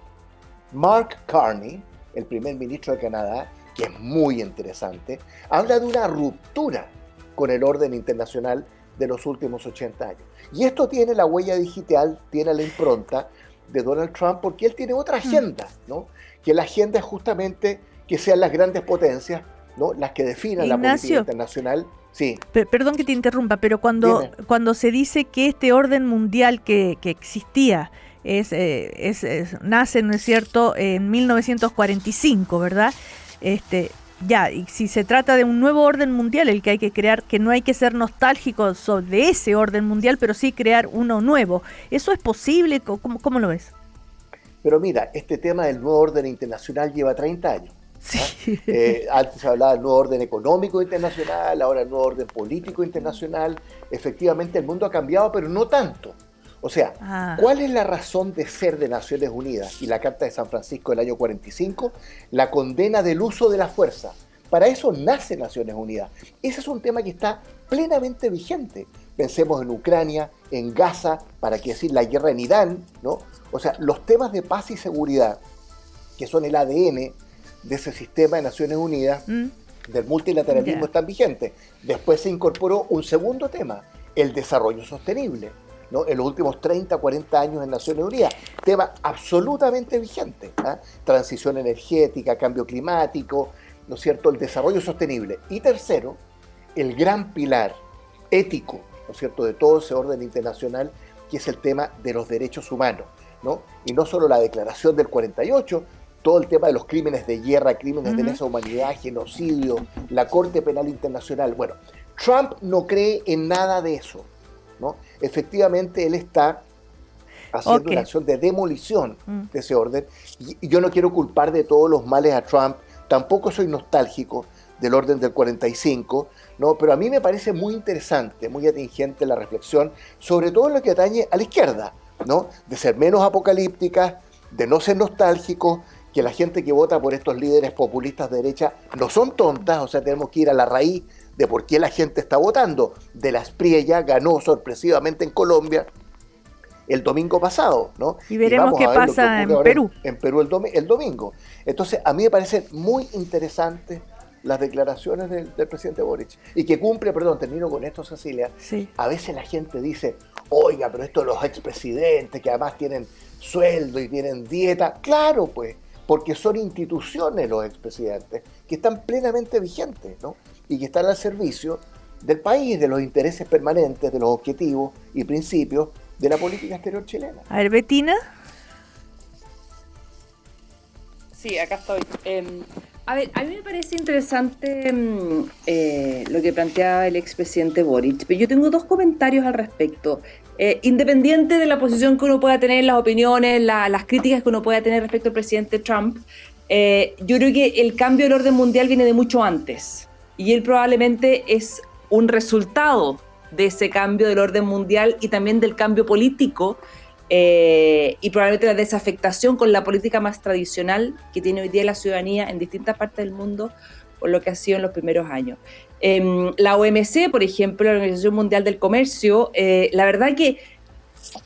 Mark Carney, el primer ministro de Canadá, que es muy interesante, habla de una ruptura con el orden internacional de los últimos 80 años. Y esto tiene la huella digital, tiene la impronta de Donald Trump, porque él tiene otra agenda, ¿no? Que la agenda es justamente que sean las grandes potencias, ¿no?, las que definan la política internacional. Sí. Perdón que te interrumpa, pero cuando se dice que este orden mundial que existía nace, ¿no es cierto?, en 1945, ¿verdad? Y si se trata de un nuevo orden mundial, el que hay que crear, que no hay que ser nostálgico sobre ese orden mundial, pero sí crear uno nuevo. ¿Eso es posible? ¿Cómo lo ves? Pero mira, este tema del nuevo orden internacional lleva 30 años. Sí. Antes se hablaba del nuevo orden económico internacional, ahora el nuevo orden político internacional. Efectivamente el mundo ha cambiado, pero no tanto. O sea, ¿cuál es la razón de ser de Naciones Unidas y la Carta de San Francisco del año 45? La condena del uso de la fuerza. Para eso nace Naciones Unidas. Ese es un tema que está plenamente vigente. Pensemos en Ucrania, en Gaza, para qué decir la guerra en Irán, ¿no? O sea, los temas de paz y seguridad que son el ADN de ese sistema de Naciones Unidas, del multilateralismo, están vigentes. Después se incorporó un segundo tema, el desarrollo sostenible, ¿no? En los últimos 30, 40 años en Naciones Unidas, tema absolutamente vigente, ¿eh? Transición energética, cambio climático, ¿no es cierto?, el desarrollo sostenible. Y tercero, el gran pilar ético, ¿no es cierto?, de todo ese orden internacional, que es el tema de los derechos humanos, ¿no? Y no solo la declaración del 48, todo el tema de los crímenes de guerra, crímenes de lesa humanidad, genocidio, la Corte Penal Internacional. Bueno, Trump no cree en nada de eso, ¿no? Efectivamente, él está haciendo una acción de demolición de ese orden. Y yo no quiero culpar de todos los males a Trump, tampoco soy nostálgico del orden del 45, ¿no? Pero a mí me parece muy interesante, muy atingente la reflexión, sobre todo en lo que atañe a la izquierda, ¿no? De ser menos apocalípticas, de no ser nostálgicos, que la gente que vota por estos líderes populistas de derecha no son tontas, o sea, tenemos que ir a la raíz de por qué la gente está votando. De la Espriella ganó sorpresivamente en Colombia el domingo pasado, ¿no? Y veremos qué pasa en Perú. En Perú el domingo. Entonces, a mí me parecen muy interesantes las declaraciones del presidente Boric. Y que cumple, termino con esto, Cecilia. Sí. A veces la gente dice, oiga, pero esto de los expresidentes que además tienen sueldo y tienen dieta. Claro, pues, porque son instituciones los expresidentes que están plenamente vigentes, ¿no? Y que están al servicio del país, de los intereses permanentes, de los objetivos y principios de la política exterior chilena. A ver, Bettina. Sí, acá estoy. A ver, a mí me parece interesante lo que planteaba el expresidente Boric, pero yo tengo dos comentarios al respecto. Independiente de la posición que uno pueda tener, las opiniones, las críticas que uno pueda tener respecto al presidente Trump, yo creo que el cambio del orden mundial viene de mucho antes, y él probablemente es un resultado de ese cambio del orden mundial y también del cambio político, y probablemente la desafectación con la política más tradicional que tiene hoy día la ciudadanía en distintas partes del mundo por lo que ha sido en los primeros años. La OMC, por ejemplo, la Organización Mundial del Comercio, la verdad que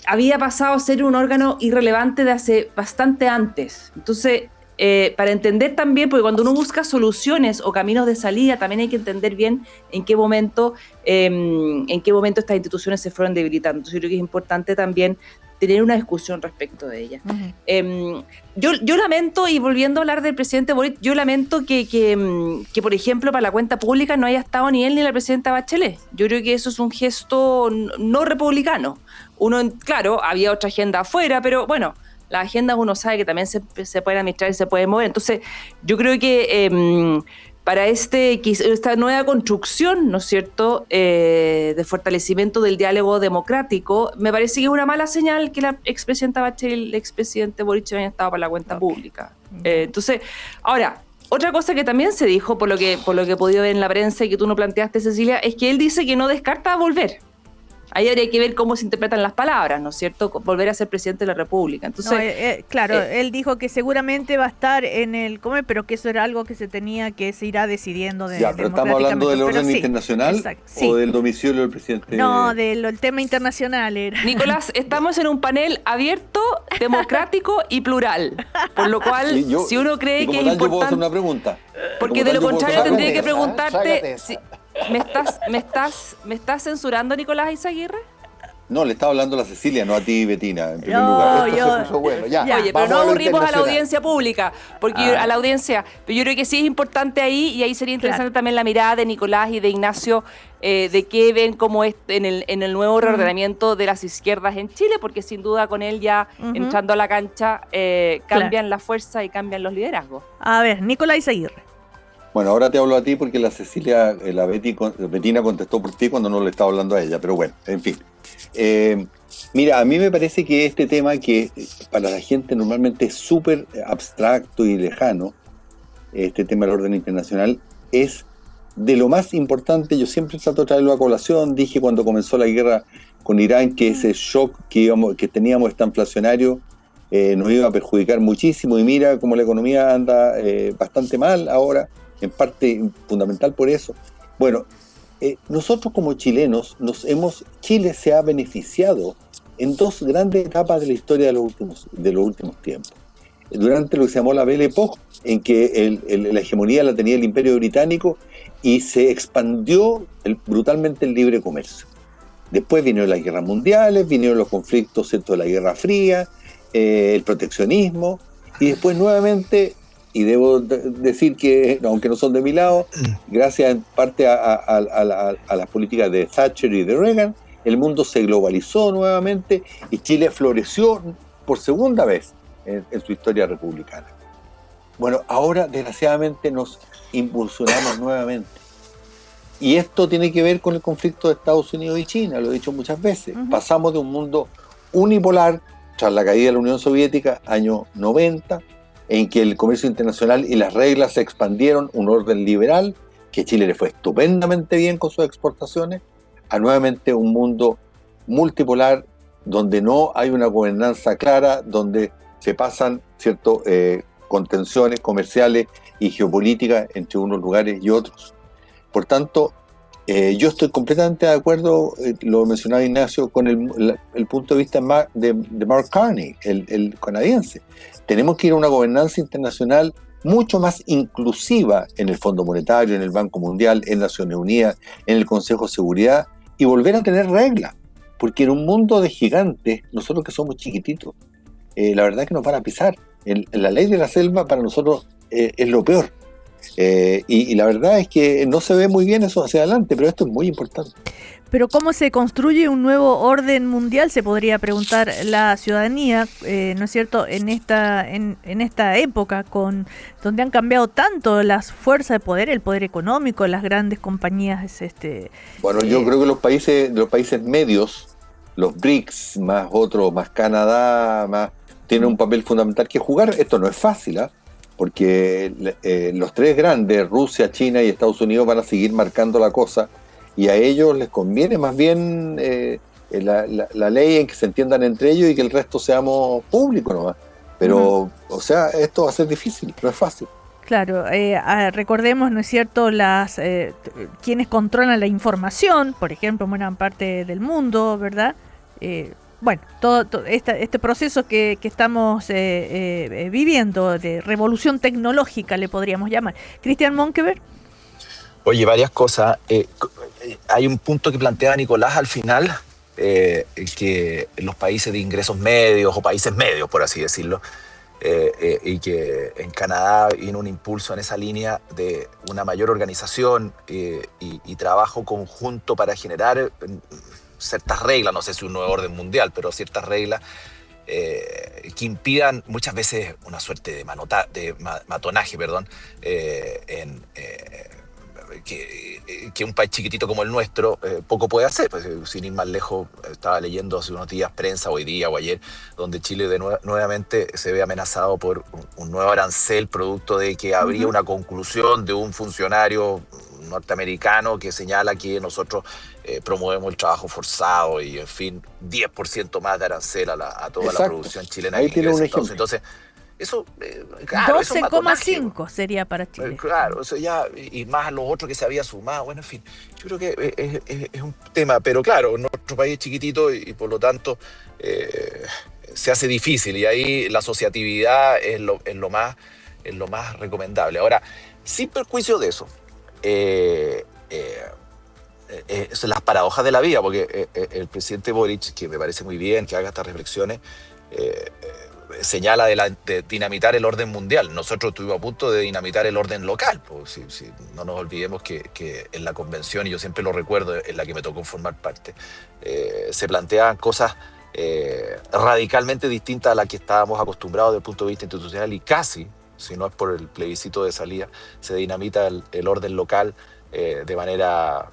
había pasado a ser un órgano irrelevante de hace bastante antes. Entonces, para entender también, porque cuando uno busca soluciones o caminos de salida, también hay que entender bien en qué momento estas instituciones se fueron debilitando. Entonces, yo creo que es importante también tener una discusión respecto de ella. Yo lamento, y volviendo a hablar del presidente Boric, yo lamento que, por ejemplo, para la cuenta pública no haya estado ni él ni la presidenta Bachelet. Yo creo que eso es un gesto no republicano. Claro, había otra agenda afuera, pero bueno, las agendas uno sabe que también se pueden administrar y se pueden mover. Entonces, yo creo que para esta nueva construcción, ¿no es cierto?, de fortalecimiento del diálogo democrático, me parece que es una mala señal que la expresidenta Bachelet y el expresidente Boric hayan estado para la cuenta pública. Entonces, ahora, otra cosa que también se dijo, por lo que he podido ver en la prensa y que tú no planteaste, Cecilia, es que él dice que no descarta volver. Ahí habría que ver cómo se interpretan las palabras, ¿no es cierto? Volver a ser presidente de la República. Entonces, claro, él dijo que seguramente va a estar en el COMEC, pero que eso era algo que se irá decidiendo. Pero estamos hablando del orden internacional, o del domicilio del presidente. No, del tema internacional era. Nicolás, estamos en un panel abierto, democrático y plural. Por lo cual, si uno cree que es importante. Yo puedo hacer una pregunta. Porque de lo contrario tendría que preguntarte. ¿Me estás censurando, Nicolás Izaguirre? No, le estaba hablando a la Cecilia, no a ti, Bettina, en primer lugar. Esto se puso bueno, ya. Oye, pero no aburrimos a la audiencia pública, porque a la audiencia, pero yo creo que sí es importante ahí, y ahí sería interesante también la mirada de Nicolás y de Ignacio, de qué ven como en el nuevo reordenamiento de las izquierdas en Chile, porque sin duda con él ya entrando a la cancha cambian la fuerza y cambian los liderazgos. A ver, Nicolás Izaguirre. Bueno, ahora te hablo a ti porque la Cecilia, Bettina contestó por ti cuando no le estaba hablando a ella, pero bueno, en fin. Mira, a mí me parece que este tema que para la gente normalmente es súper abstracto y lejano, este tema del orden internacional, es de lo más importante. Yo siempre trato de traerlo a colación. Dije cuando comenzó la guerra con Irán que ese shock que teníamos, esta inflacionario, nos iba a perjudicar muchísimo, y mira cómo la economía anda bastante mal ahora, en parte fundamental por eso. Bueno, nosotros como chilenos Chile se ha beneficiado en dos grandes etapas de la historia de los últimos tiempos. durante lo que se llamó la Belle Époque, en que la hegemonía la tenía el Imperio Británico y se expandió brutalmente el libre comercio. Después vinieron las guerras mundiales, vinieron los conflictos, ¿cierto?, de la Guerra Fría, el proteccionismo, y después nuevamente, y debo decir que, aunque no son de mi lado, gracias en parte a las políticas de Thatcher y de Reagan, el mundo se globalizó nuevamente y Chile floreció por segunda vez en su historia republicana. Bueno, ahora desgraciadamente nos impulsionamos nuevamente. Y esto tiene que ver con el conflicto de Estados Unidos y China, lo he dicho muchas veces. Uh-huh. Pasamos de un mundo unipolar, tras la caída de la Unión Soviética, año 90, en que el comercio internacional y las reglas se expandieron, un orden liberal, que Chile le fue estupendamente bien con sus exportaciones, a nuevamente un mundo multipolar, donde no hay una gobernanza clara, donde se pasan, ¿cierto?, contenciones comerciales y geopolíticas entre unos lugares y otros. Por tanto, yo estoy completamente de acuerdo, lo mencionaba Ignacio, con el punto de vista de Mark Carney, el canadiense. Tenemos que ir a una gobernanza internacional mucho más inclusiva en el Fondo Monetario, en el Banco Mundial, en Naciones Unidas, en el Consejo de Seguridad, y volver a tener reglas. Porque en un mundo de gigantes, nosotros que somos chiquititos, la verdad es que nos van a pisar. La ley de la selva para nosotros es lo peor. Y la verdad es que no se ve muy bien eso hacia adelante, pero esto es muy importante. Pero ¿cómo se construye un nuevo orden mundial? Se podría preguntar la ciudadanía, ¿no es cierto?, en esta época donde han cambiado tanto las fuerzas de poder, el poder económico, las grandes compañías. Bueno, yo creo que los países medios, los BRICS, más otros, más Canadá, tienen un papel fundamental que jugar. Esto no es fácil, ¿eh? Porque los tres grandes, Rusia, China y Estados Unidos, van a seguir marcando la cosa, y a ellos les conviene más bien la ley en que se entiendan entre ellos y que el resto seamos públicos nomás. Pero, o sea, esto va a ser difícil, no es fácil. Claro, recordemos, ¿no es cierto?, quienes controlan la información, por ejemplo, en buena parte del mundo, ¿verdad? Bueno, todo este proceso que estamos viviendo de revolución tecnológica, le podríamos llamar. Cristian Monkeberg. Oye, varias cosas. Hay un punto que plantea Nicolás al final, que los países de ingresos medios, o países medios, por así decirlo, y que en Canadá viene un impulso en esa línea de una mayor organización y trabajo conjunto para generar ciertas reglas, no sé si un nuevo orden mundial, pero ciertas reglas que impidan muchas veces una suerte de matonaje, que un país chiquitito como el nuestro poco puede hacer. Pues, sin ir más lejos, estaba leyendo hace unos días prensa, hoy día o ayer, donde Chile nuevamente se ve amenazado por un nuevo arancel, producto de que habría una conclusión de un funcionario norteamericano que señala que nosotros promovemos el trabajo forzado y, en fin, 10% más de arancel a toda la producción chilena. Ahí tiene un ejemplo. Entonces, eso, claro, 12,5 sería para Chile. Claro, eso ya, y más los otros que se había sumado. Bueno, en fin, yo creo que es un tema, pero claro, nuestro país es chiquitito y por lo tanto se hace difícil, y ahí la asociatividad es lo más recomendable. Ahora, sin perjuicio de eso, son las paradojas de la vida, porque el presidente Boric, que me parece muy bien que haga estas reflexiones, señala de dinamitar el orden mundial. Nosotros estuvimos a punto de dinamitar el orden local, pues, si no nos olvidemos que en la convención, y yo siempre lo recuerdo, en la que me tocó formar parte, se planteaban cosas radicalmente distintas a las que estábamos acostumbrados desde el punto de vista institucional, y casi, si no es por el plebiscito de salida, se dinamita el orden local de manera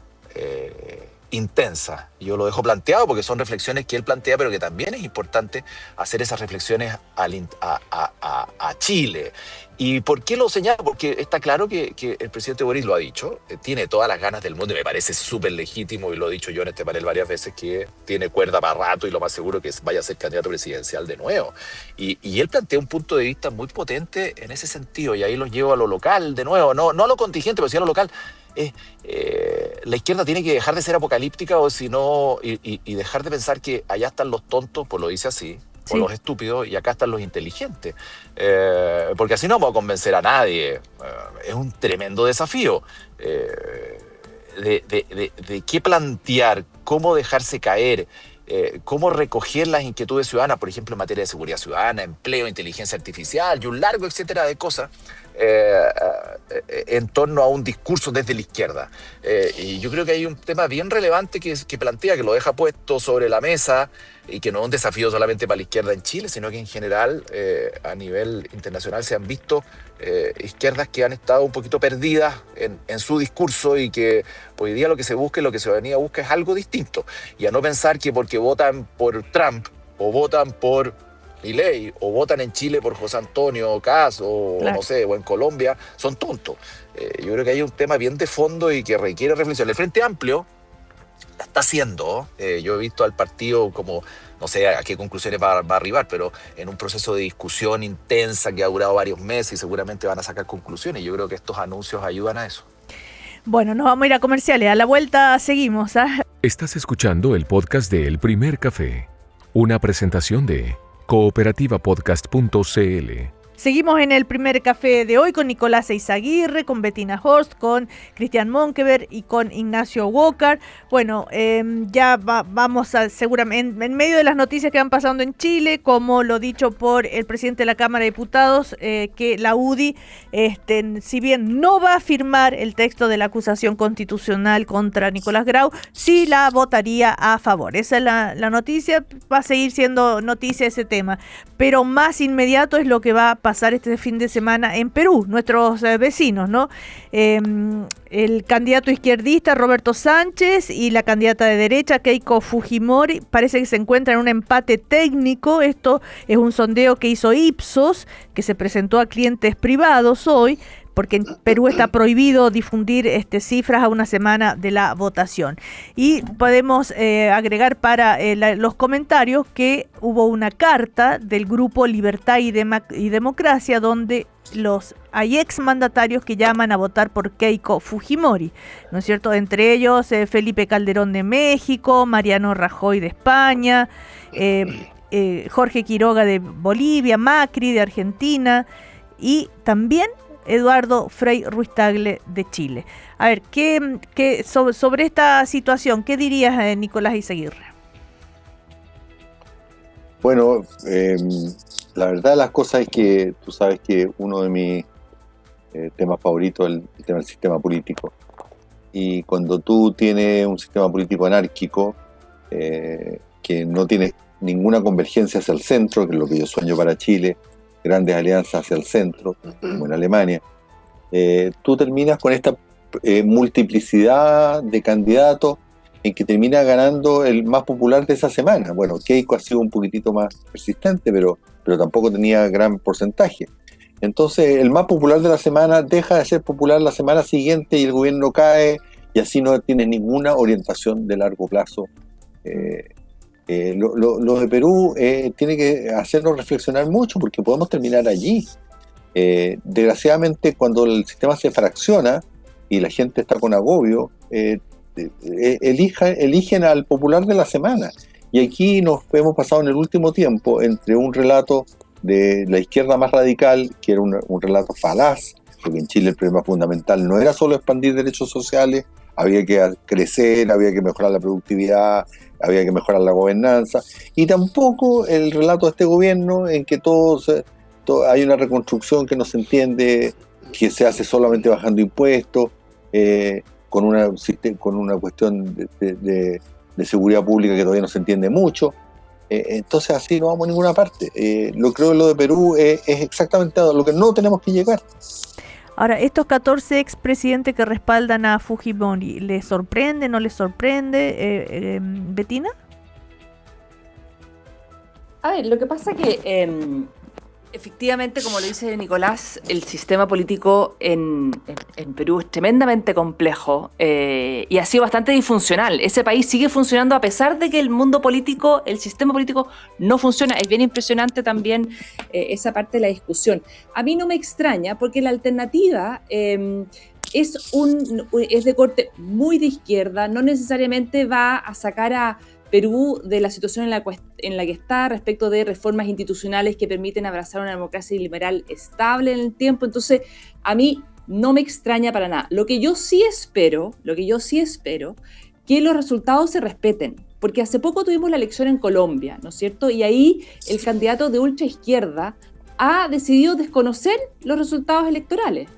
intensa. Yo lo dejo planteado porque son reflexiones que él plantea, pero que también es importante hacer esas reflexiones a Chile. ¿Y por qué lo señalo? Porque está claro que el presidente Boric lo ha dicho, tiene todas las ganas del mundo, y me parece súper legítimo, y lo he dicho yo en este panel varias veces, que tiene cuerda para rato, y lo más seguro que vaya a ser candidato presidencial de nuevo. Y él plantea un punto de vista muy potente en ese sentido, y ahí los llevo a lo local de nuevo, no a lo contingente, pero sí a lo local. La izquierda tiene que dejar de ser apocalíptica, o si no, y dejar de pensar que allá están los tontos, pues lo dice así, o los estúpidos, y acá están los inteligentes. Porque así no vamos a convencer a nadie. Es un tremendo desafío. De qué plantear, cómo dejarse caer, cómo recoger las inquietudes ciudadanas, por ejemplo, en materia de seguridad ciudadana, empleo, inteligencia artificial y un largo etcétera de cosas, en torno a un discurso desde la izquierda. Y yo creo que hay un tema bien relevante que plantea, que lo deja puesto sobre la mesa, y que no es un desafío solamente para la izquierda en Chile, sino que en general a nivel internacional se han visto izquierdas que han estado un poquito perdidas en su discurso, y que hoy día lo que se busca y lo que la ciudadanía busca es algo distinto. Y a no pensar que porque votan por Trump o votan por Milei o votan en Chile por José Antonio Kast o no sé, o en Colombia, son tontos. Yo creo que hay un tema bien de fondo y que requiere reflexión. El Frente Amplio la está haciendo. Yo he visto al partido como, no sé a qué conclusiones va a arribar, pero en un proceso de discusión intensa que ha durado varios meses, y seguramente van a sacar conclusiones. Yo creo que estos anuncios ayudan a eso. Bueno, nos vamos a ir a comerciales. A la vuelta seguimos. Estás escuchando el podcast de El Primer Café, una presentación de cooperativapodcast.cl. Seguimos en el primer café de hoy con Nicolás Eizaguirre, con Bettina Horst, con Cristian Monkeberg y con Ignacio Walker. Bueno, ya vamos a seguramente, en medio de las noticias que van pasando en Chile, como lo dicho por el presidente de la Cámara de Diputados, que la UDI, si bien no va a firmar el texto de la acusación constitucional contra Nicolás Grau, sí la votaría a favor. Esa es la noticia, va a seguir siendo noticia ese tema. Pero más inmediato es lo que va a pasar este fin de semana en Perú, nuestros vecinos, ¿no? El candidato izquierdista Roberto Sánchez y la candidata de derecha Keiko Fujimori parece que se encuentran en un empate técnico. Esto es un sondeo que hizo Ipsos, que se presentó a clientes privados hoy, porque en Perú está prohibido difundir cifras a una semana de la votación. Y podemos agregar para los comentarios que hubo una carta del grupo Libertad y Democracia, donde hay exmandatarios que llaman a votar por Keiko Fujimori, ¿no es cierto? Entre ellos Felipe Calderón de México, Mariano Rajoy de España, Jorge Quiroga de Bolivia, Macri de Argentina y también Eduardo Frei Ruiz-Tagle de Chile. A ver, sobre esta situación, ¿qué dirías, Nicolás Eizaguirre? Bueno, la verdad de las cosas es que tú sabes que uno de mis temas favoritos es el tema del sistema político. Y cuando tú tienes un sistema político anárquico que no tiene ninguna convergencia hacia el centro, que es lo que yo sueño para Chile, grandes alianzas hacia el centro, como en Alemania, tú terminas con esta multiplicidad de candidatos en que termina ganando el más popular de esa semana. Bueno, Keiko ha sido un poquitito más persistente, pero tampoco tenía gran porcentaje. Entonces, el más popular de la semana deja de ser popular la semana siguiente y el gobierno cae, y así no tiene ninguna orientación de largo plazo. Lo de Perú tiene que hacernos reflexionar mucho, porque podemos terminar allí. Desgraciadamente, cuando el sistema se fracciona y la gente está con agobio, eligen al popular de la semana. Y aquí nos hemos pasado en el último tiempo entre un relato de la izquierda más radical, que era un relato falaz, porque en Chile el problema fundamental no era solo expandir derechos sociales, había que crecer, había que mejorar la productividad, había que mejorar la gobernanza, y tampoco el relato de este gobierno en que hay una reconstrucción que no se entiende, que se hace solamente bajando impuestos, con una cuestión de seguridad pública que todavía no se entiende mucho. Entonces así no vamos a ninguna parte. Creo que lo de Perú es exactamente a lo que no tenemos que llegar. Ahora, estos 14 expresidentes que respaldan a Fujimori, ¿les sorprende, no les sorprende, Bettina? A ver, lo que pasa que efectivamente, como lo dice Nicolás, el sistema político en Perú es tremendamente complejo y ha sido bastante disfuncional. Ese país sigue funcionando a pesar de que el mundo político, el sistema político no funciona. Es bien impresionante también esa parte de la discusión. A mí no me extraña porque la alternativa es de corte muy de izquierda, no necesariamente va a sacar a Perú de la situación en la que está respecto de reformas institucionales que permiten abrazar una democracia liberal estable en el tiempo. Entonces, a mí no me extraña para nada. Lo que yo sí espero, que los resultados se respeten, porque hace poco tuvimos la elección en Colombia, ¿no es cierto? Y ahí el candidato de ultraizquierda ha decidido desconocer los resultados electorales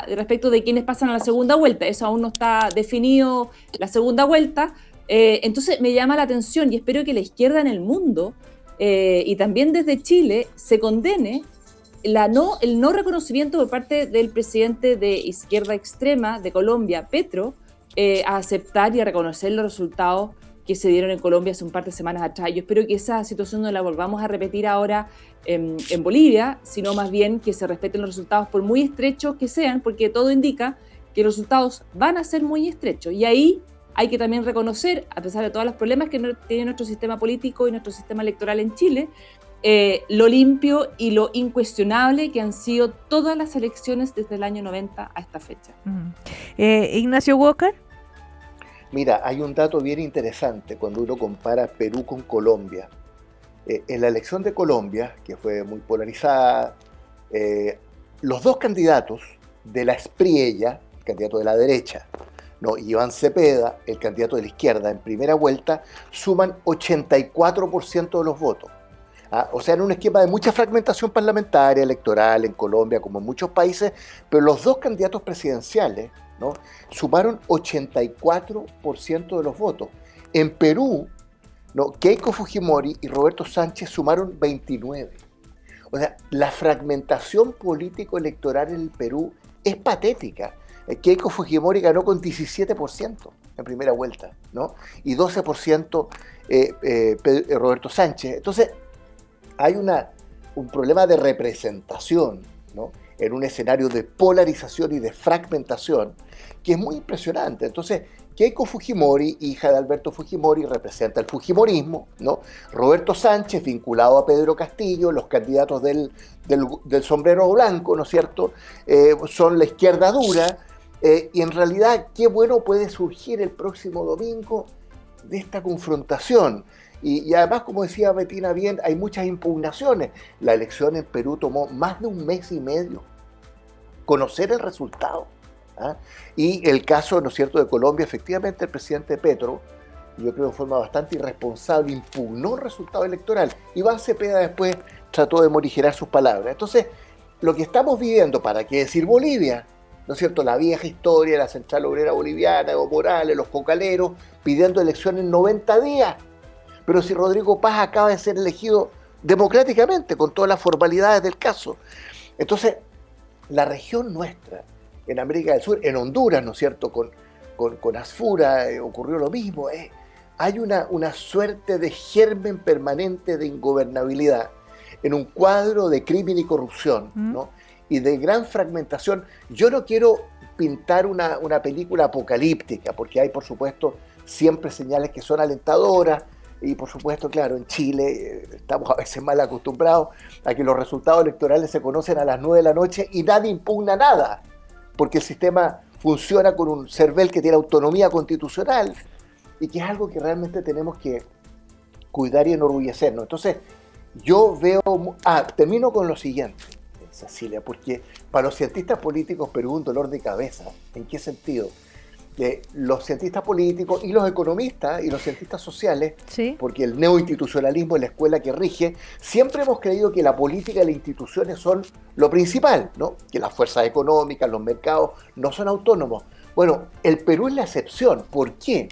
respecto de quienes pasan a la segunda vuelta. Eso aún no está definido, la segunda vuelta. Entonces me llama la atención y espero que la izquierda en el mundo y también desde Chile se condene el no reconocimiento por parte del presidente de izquierda extrema de Colombia, Petro, a aceptar y a reconocer los resultados que se dieron en Colombia hace un par de semanas atrás. Yo espero que esa situación no la volvamos a repetir ahora en Bolivia, sino más bien que se respeten los resultados por muy estrechos que sean, porque todo indica que los resultados van a ser muy estrechos. Y ahí hay que también reconocer, a pesar de todos los problemas que tiene nuestro sistema político y nuestro sistema electoral en Chile, lo limpio y lo incuestionable que han sido todas las elecciones desde el año 90 a esta fecha. Ignacio Walker. Mira, hay un dato bien interesante cuando uno compara Perú con Colombia. En la elección de Colombia, que fue muy polarizada, los dos candidatos de la Espriella, el candidato de la derecha, ¿no? Iván Cepeda, el candidato de la izquierda, en primera vuelta, suman 84% de los votos. O sea, en un esquema de mucha fragmentación parlamentaria, electoral, en Colombia, como en muchos países, pero los dos candidatos presidenciales, ¿no?, sumaron 84% de los votos. En Perú, ¿no?, Keiko Fujimori y Roberto Sánchez sumaron 29%. O sea, la fragmentación político-electoral en el Perú es patética. Keiko Fujimori ganó con 17% en primera vuelta, ¿no?, y 12% Roberto Sánchez. Entonces, hay un problema de representación, ¿no?, en un escenario de polarización y de fragmentación que es muy impresionante. Entonces, Keiko Fujimori, hija de Alberto Fujimori, representa el fujimorismo, ¿no? Roberto Sánchez, vinculado a Pedro Castillo, los candidatos del sombrero blanco, ¿no es cierto?, son la izquierda dura, y en realidad, qué bueno puede surgir el próximo domingo de esta confrontación. Y además, como decía Betina bien, hay muchas impugnaciones. La elección en Perú tomó más de un mes y medio conocer el resultado, ¿ah? Y el caso, ¿no es cierto?, de Colombia, efectivamente el presidente Petro, yo creo de forma bastante irresponsable, impugnó el resultado electoral. Iván Cepeda después trató de morigerar sus palabras. Entonces, lo que estamos viviendo, ¿para qué decir Bolivia?, ¿no es cierto?, la vieja historia, la Central Obrera Boliviana, Evo Morales, los cocaleros, pidiendo elecciones en 90 días. Pero si Rodrigo Paz acaba de ser elegido democráticamente, con todas las formalidades del caso. Entonces, la región nuestra, en América del Sur, en Honduras, ¿no es cierto?, con Asfura ocurrió lo mismo. Hay una suerte de germen permanente de ingobernabilidad en un cuadro de crimen y corrupción, ¿no?, y de gran fragmentación. Yo no quiero pintar una película apocalíptica, porque hay, por supuesto, siempre señales que son alentadoras. Y por supuesto, claro, en Chile estamos a veces mal acostumbrados a que los resultados electorales se conocen a las 9 de la noche y nadie impugna nada, porque el sistema funciona con un CERVEL que tiene autonomía constitucional y que es algo que realmente tenemos que cuidar y enorgullecernos. Entonces, yo veo... termino con lo siguiente, Cecilia, porque para los cientistas políticos Perú es un dolor de cabeza. ¿En qué sentido? Los cientistas políticos y los economistas y los cientistas sociales, ¿sí?, porque el neoinstitucionalismo es la escuela que rige, siempre hemos creído que la política y las instituciones son lo principal, ¿no?, que las fuerzas económicas, los mercados no son autónomos. Bueno, el Perú es la excepción. ¿Por qué?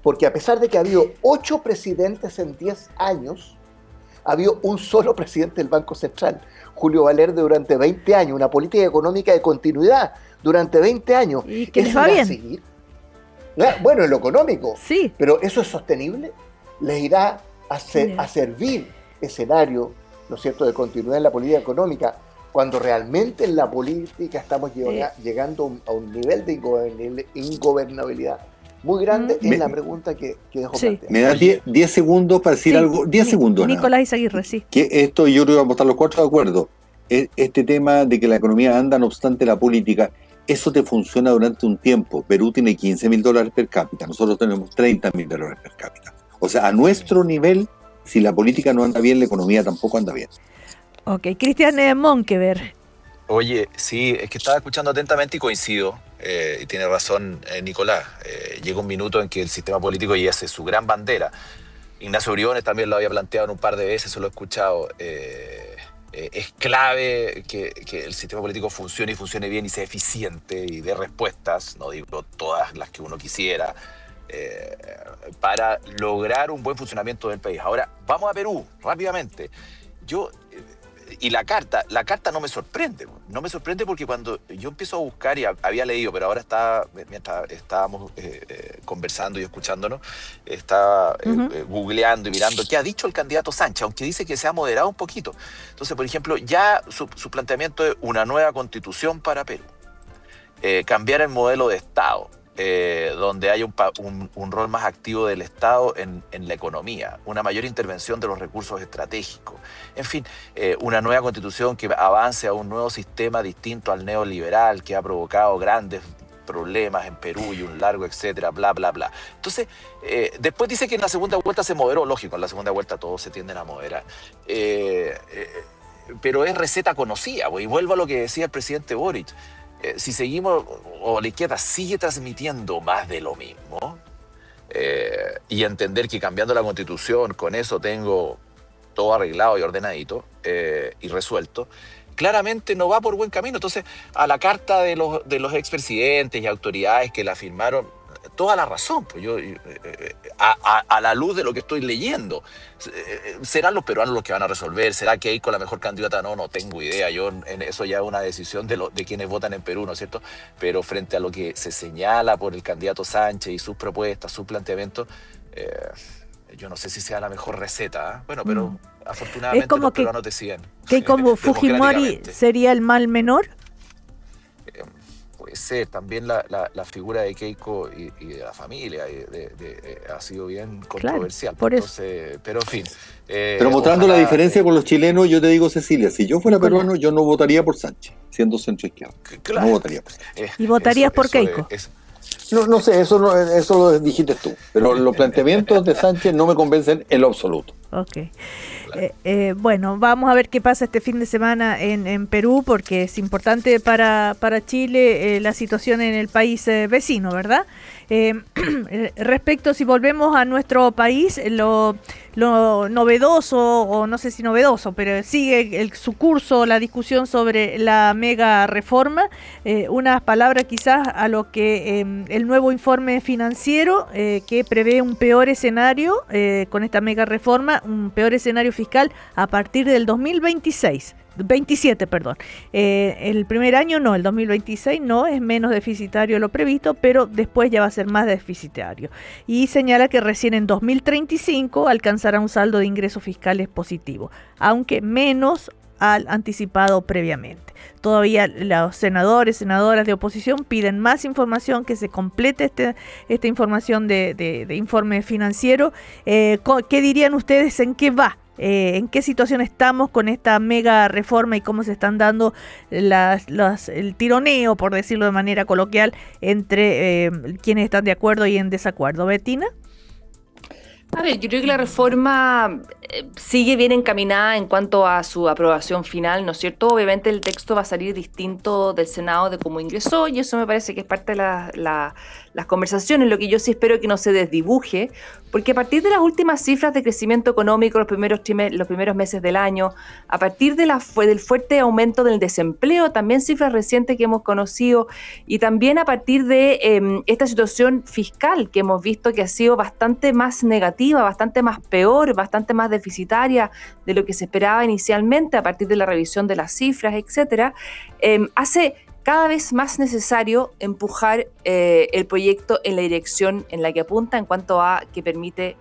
Porque a pesar de que ha habido 8 presidentes en 10 años, ha habido un solo presidente del Banco Central, Julio Valerde, durante 20 años, una política económica de continuidad durante 20 años. ¿Y que les va bien? Seguir? Bueno, en lo económico, sí, pero ¿eso es sostenible? ¿Les irá a servir escenario, ¿no es cierto?, de continuidad en la política económica, cuando realmente en la política estamos llegando a un nivel de ingobernabilidad muy grande? Es la pregunta que dejo planteada. Me da 10 segundos para decir algo. 10 segundos. Nicolás Izaguirre, sí. Que esto yo creo que vamos a estar los 4 de acuerdo. Este tema de que la economía anda no obstante la política, eso te funciona durante un tiempo. Perú tiene $15.000 per cápita, nosotros tenemos $30.000 per cápita. O sea, a nuestro nivel, si la política no anda bien, la economía tampoco anda bien. Ok, Cristian Monkever. Oye, sí, es que estaba escuchando atentamente y coincido, y tiene razón Nicolás. Llega un minuto en que el sistema político, y esa es su gran bandera, Ignacio Briones también lo había planteado en un par de veces, eso lo he escuchado, es clave que el sistema político funcione y funcione bien y sea eficiente y dé respuestas, no digo todas las que uno quisiera, para lograr un buen funcionamiento del país. Ahora, vamos a Perú, rápidamente. Y la carta no me sorprende porque cuando yo empiezo a buscar, y había leído, pero ahora mientras estábamos conversando y escuchándonos, estaba googleando y mirando qué ha dicho el candidato Sánchez, aunque dice que se ha moderado un poquito. Entonces, por ejemplo, ya su planteamiento es una nueva constitución para Perú, cambiar el modelo de Estado, donde haya un rol más activo del Estado en la economía, una mayor intervención de los recursos estratégicos, en fin, una nueva constitución que avance a un nuevo sistema distinto al neoliberal que ha provocado grandes problemas en Perú y un largo etcétera, bla, bla, bla. Entonces, después dice que en la segunda vuelta se moderó, lógico, en la segunda vuelta todos se tienden a moderar, pero es receta conocida, y vuelvo a lo que decía el presidente Boric. Si seguimos, o la izquierda sigue transmitiendo más de lo mismo, y entender que cambiando la constitución, con eso tengo todo arreglado y ordenadito y resuelto, claramente no va por buen camino. Entonces, a la carta de los expresidentes y autoridades que la firmaron, toda la razón, pues a la luz de lo que estoy leyendo, ¿serán los peruanos los que van a resolver? ¿Será que hay con la mejor candidata? No tengo idea. Eso ya es una decisión de quienes votan en Perú, ¿no es cierto? Pero frente a lo que se señala por el candidato Sánchez y sus propuestas, sus planteamientos, yo no sé si sea la mejor receta, ¿eh? Bueno, pero afortunadamente los peruanos deciden. ¿Que como Fujimori sería el mal menor? Puede ser, también la figura de Keiko y de la familia ha sido bien controversial. Claro, entonces, pero en fin. Pero mostrando la diferencia con los chilenos, yo te digo, Cecilia, si yo fuera peruano, yo no votaría por Sánchez, siendo centroizquierda. Claro. No votaría por Sánchez. ¿Y votarías por Keiko? No sé, eso lo dijiste tú, pero los planteamientos de Sánchez no me convencen en lo absoluto. Ok. Bueno, vamos a ver qué pasa este fin de semana en Perú, porque es importante para Chile la situación en el país vecino, ¿verdad? Respecto, si volvemos a nuestro país, lo novedoso, o no sé si novedoso, pero sigue su curso la discusión sobre la mega reforma, unas palabras quizás a lo que el nuevo informe financiero que prevé un peor escenario con esta mega reforma, un peor escenario fiscal a partir del 27, perdón. El primer año no, el 2026 no, es menos deficitario de lo previsto, pero después ya va a ser más deficitario. Y señala que recién en 2035 alcanzará un saldo de ingresos fiscales positivo, aunque menos al anticipado previamente. Todavía los senadores, senadoras de oposición piden más información, que se complete esta información de informe financiero. ¿Qué dirían ustedes? ¿En qué va? ¿En qué situación estamos con esta mega reforma y cómo se están dando el tironeo, por decirlo de manera coloquial, entre quienes están de acuerdo y en desacuerdo? ¿Betina? A ver, yo creo que la reforma sigue bien encaminada en cuanto a su aprobación final, ¿no es cierto? Obviamente el texto va a salir distinto del Senado de cómo ingresó, y eso me parece que es parte de las conversaciones. Lo que yo sí espero que no se desdibuje, porque a partir de las últimas cifras de crecimiento económico los primeros meses del año, a partir del fuerte aumento del desempleo, también cifras recientes que hemos conocido, y también a partir de esta situación fiscal que hemos visto que ha sido bastante más negativa, bastante más peor, bastante más deficitaria de lo que se esperaba inicialmente a partir de la revisión de las cifras, etcétera, hace cada vez más necesario empujar el proyecto en la dirección en la que apunta, en cuanto a que permite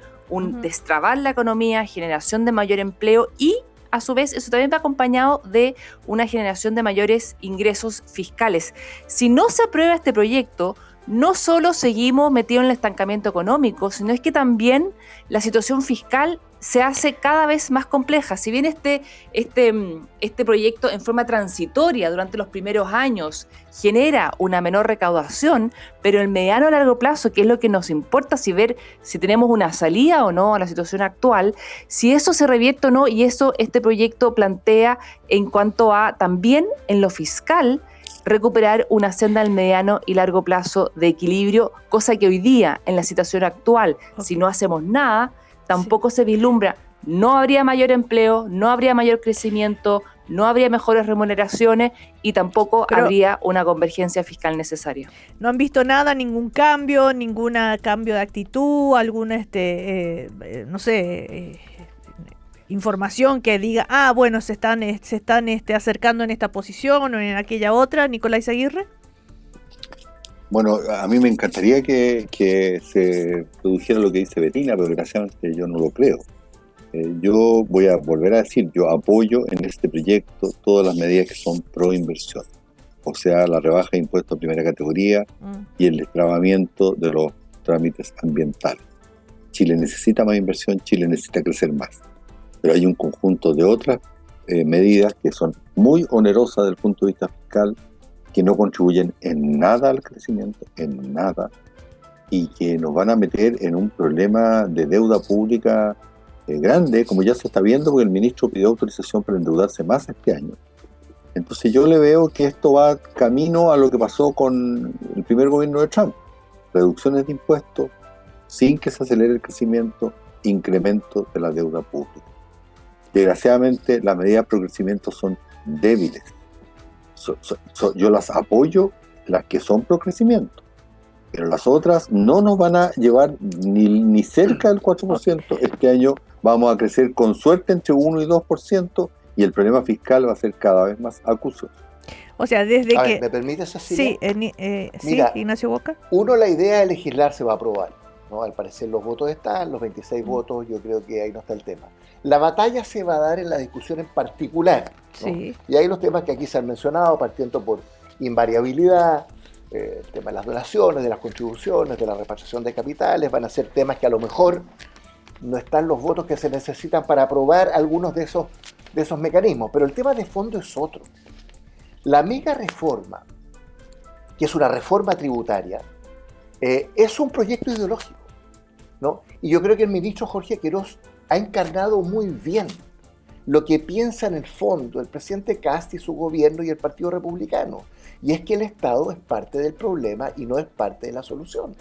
destrabar la economía, generación de mayor empleo, y a su vez eso también va acompañado de una generación de mayores ingresos fiscales. Si no se aprueba este proyecto, no solo seguimos metidos en el estancamiento económico, sino es que también la situación fiscal se hace cada vez más compleja. Si bien este proyecto en forma transitoria durante los primeros años genera una menor recaudación, pero en mediano a largo plazo, que es lo que nos importa, ver si tenemos una salida o no a la situación actual, si eso se revierte o no, y eso este proyecto plantea en cuanto a también en lo fiscal, recuperar una senda al mediano y largo plazo de equilibrio, cosa que hoy día, en la situación actual, si no hacemos nada, tampoco se vislumbra. No habría mayor empleo, no habría mayor crecimiento, no habría mejores remuneraciones y tampoco habría una convergencia fiscal necesaria. ¿No han visto nada, ningún cambio, cambio de actitud, alguna, información que diga, bueno, se están acercando en esta posición o en aquella otra? Nicolás Aguirre. Bueno, a mí me encantaría que se produjera lo que dice Bettina, pero desgraciadamente yo no lo creo. Yo voy a volver a decir, yo apoyo en este proyecto todas las medidas que son pro inversión, o sea, la rebaja de impuestos de primera categoría y el destrabamiento de los trámites ambientales. Chile necesita más inversión, Chile necesita crecer más, pero hay un conjunto de otras medidas que son muy onerosas desde el punto de vista fiscal, que no contribuyen en nada al crecimiento, en nada, y que nos van a meter en un problema de deuda pública grande, como ya se está viendo, porque el ministro pidió autorización para endeudarse más este año. Entonces yo le veo que esto va camino a lo que pasó con el primer gobierno de Trump: reducciones de impuestos sin que se acelere el crecimiento, incremento de la deuda pública. Desgraciadamente las medidas pro crecimiento son débiles. Yo las apoyo, las que son pro crecimiento, pero las otras no nos van a llevar ni cerca del 4%. Este año vamos a crecer con suerte entre 1 y 2%, y el problema fiscal va a ser cada vez más acuoso. O sea, desde que... ver, ¿me permites, Cecilia? Mira, sí, Ignacio Boca. La idea de legislar se va a aprobar, ¿no? Al parecer los votos están, los 26 votos, yo creo que ahí no está el tema. La batalla se va a dar en la discusión en particular, ¿no? Sí. Y hay los temas que aquí se han mencionado, partiendo por invariabilidad, el tema de las donaciones, de las contribuciones, de la repatriación de capitales, van a ser temas que a lo mejor no están los votos que se necesitan para aprobar algunos de esos mecanismos, pero el tema de fondo es otro. La mega reforma, que es una reforma tributaria, es un proyecto ideológico, ¿no? Y yo creo que el ministro Jorge Queiroz ha encarnado muy bien lo que piensa en el fondo el presidente Kast y su gobierno y el Partido Republicano, y es que el Estado es parte del problema y no es parte de la solución.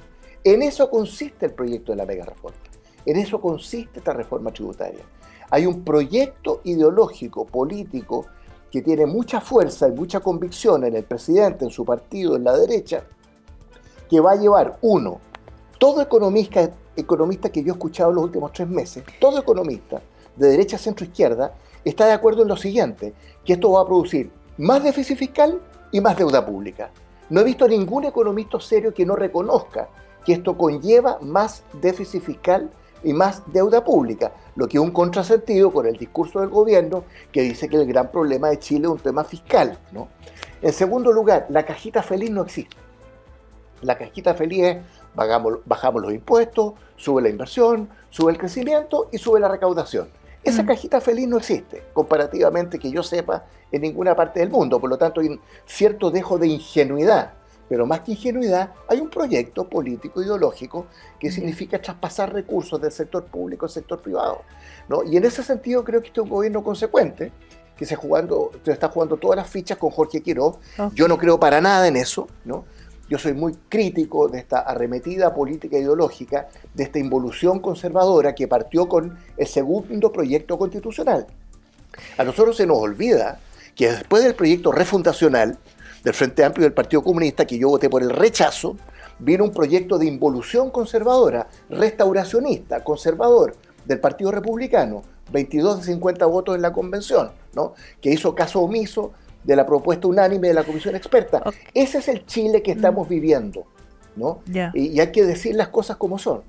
En eso consiste el proyecto de la mega reforma, en eso consiste esta reforma tributaria. Hay un proyecto ideológico, político, que tiene mucha fuerza y mucha convicción en el presidente, en su partido, en la derecha, que va a llevar, todo economista que yo he escuchado en los últimos 3 meses, todo economista de derecha, centro, izquierda, está de acuerdo en lo siguiente, que esto va a producir más déficit fiscal y más deuda pública. No he visto a ningún economista serio que no reconozca que esto conlleva más déficit fiscal y más deuda pública, lo que es un contrasentido con el discurso del gobierno que dice que el gran problema de Chile es un tema fiscal, ¿no? En segundo lugar, la cajita feliz no existe. La cajita feliz es bajamos los impuestos, sube la inversión, sube el crecimiento y sube la recaudación. Esa cajita feliz no existe, comparativamente que yo sepa, en ninguna parte del mundo. Por lo tanto, hay un cierto dejo de ingenuidad. Pero más que ingenuidad, hay un proyecto político ideológico que significa traspasar recursos del sector público al sector privado, ¿no? Y en ese sentido creo que este es un gobierno consecuente, que se está jugando todas las fichas con Jorge Queiroz. Yo no creo para nada en eso, ¿no? Yo soy muy crítico de esta arremetida política ideológica, de esta involución conservadora que partió con el segundo proyecto constitucional. A nosotros se nos olvida que después del proyecto refundacional del Frente Amplio y del Partido Comunista, que yo voté por el rechazo, vino un proyecto de involución conservadora, restauracionista, conservador, del Partido Republicano, 22 de 50 votos en la convención, ¿no? Que hizo caso omiso de la propuesta unánime de la comisión experta. Ese es el Chile que estamos viviendo, ¿no? Y hay que decir las cosas como son.